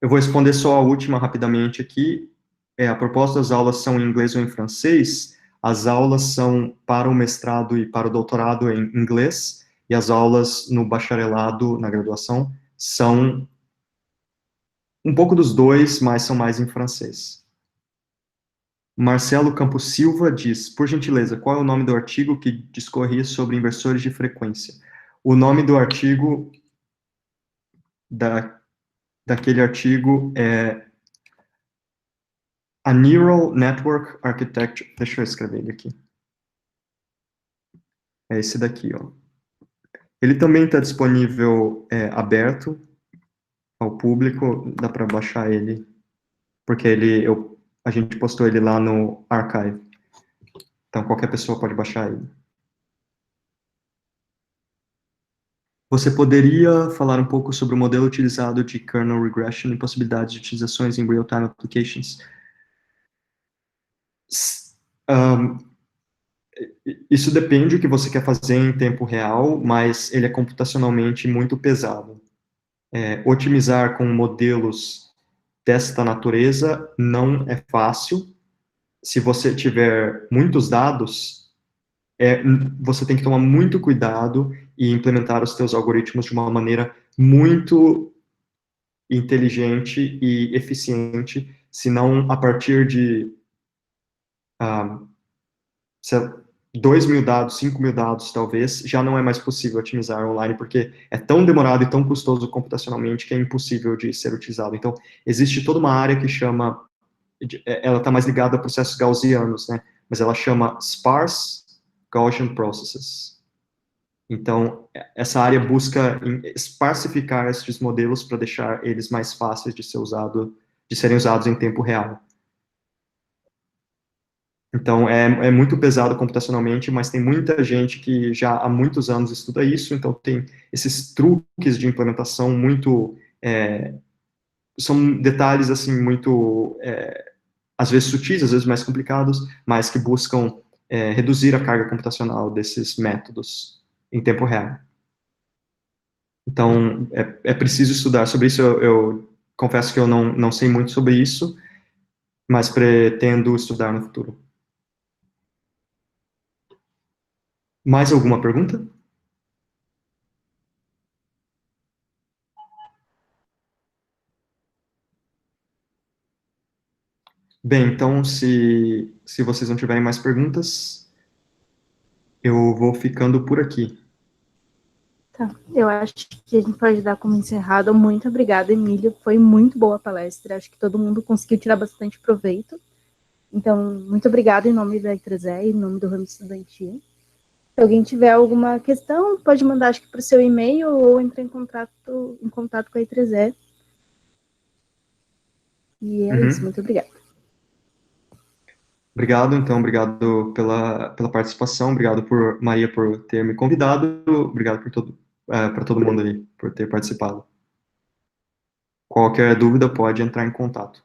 Eu vou responder só a última rapidamente aqui. A proposta das aulas são em inglês ou em francês. As aulas são para o mestrado e para o doutorado em inglês, e as aulas no bacharelado, na graduação, são um pouco dos dois, mas são mais em francês. Marcelo Campos Silva diz, por gentileza, qual é o nome do artigo que discorria sobre inversores de frequência? O nome do artigo, daquele artigo é A Neural Network Architecture. Deixa eu escrever ele aqui. É esse daqui, ó. Ele também está disponível aberto ao público, dá para baixar ele, porque a gente postou ele lá no Archive. Então, qualquer pessoa pode baixar ele. Você poderia falar um pouco sobre o modelo utilizado de kernel regression e possibilidades de utilizações em real-time applications? Isso depende do que você quer fazer em tempo real, mas ele é computacionalmente muito pesado. Otimizar com modelos desta natureza não é fácil. Se você tiver muitos dados, você tem que tomar muito cuidado e implementar os seus algoritmos de uma maneira muito inteligente e eficiente, senão a partir de 2.000 dados, 5.000 dados, talvez, já não é mais possível otimizar online, porque é tão demorado e tão custoso computacionalmente que é impossível de ser utilizado. Então, existe toda uma área que chama, ela está mais ligada a processos gaussianos, né? Mas ela chama Sparse Gaussian Processes. Então, essa área busca esparsificar esses modelos para deixar eles mais fáceis de serem usados em tempo real. Então, é muito pesado computacionalmente, mas tem muita gente que já há muitos anos estuda isso, então tem esses truques de implementação muito... são detalhes, assim, muito... às vezes sutis, às vezes mais complicados, mas que buscam reduzir a carga computacional desses métodos em tempo real. Então, é preciso estudar sobre isso. Eu confesso que eu não sei muito sobre isso, mas pretendo estudar no futuro. Mais alguma pergunta? Bem, então, se vocês não tiverem mais perguntas, eu vou ficando por aqui. Tá, eu acho que a gente pode dar como encerrado. Muito obrigada, Emílio. Foi muito boa a palestra. Acho que todo mundo conseguiu tirar bastante proveito. Então, muito obrigada em nome da I3E, em nome do ramo estudantil. Se alguém tiver alguma questão, pode mandar, acho que para o seu e-mail ou entrar em contato com a I3E. E é isso, muito obrigada. Obrigado, então, obrigado pela participação, obrigado Maria, por ter me convidado, obrigado para todo mundo aí, por ter participado. Qualquer dúvida pode entrar em contato.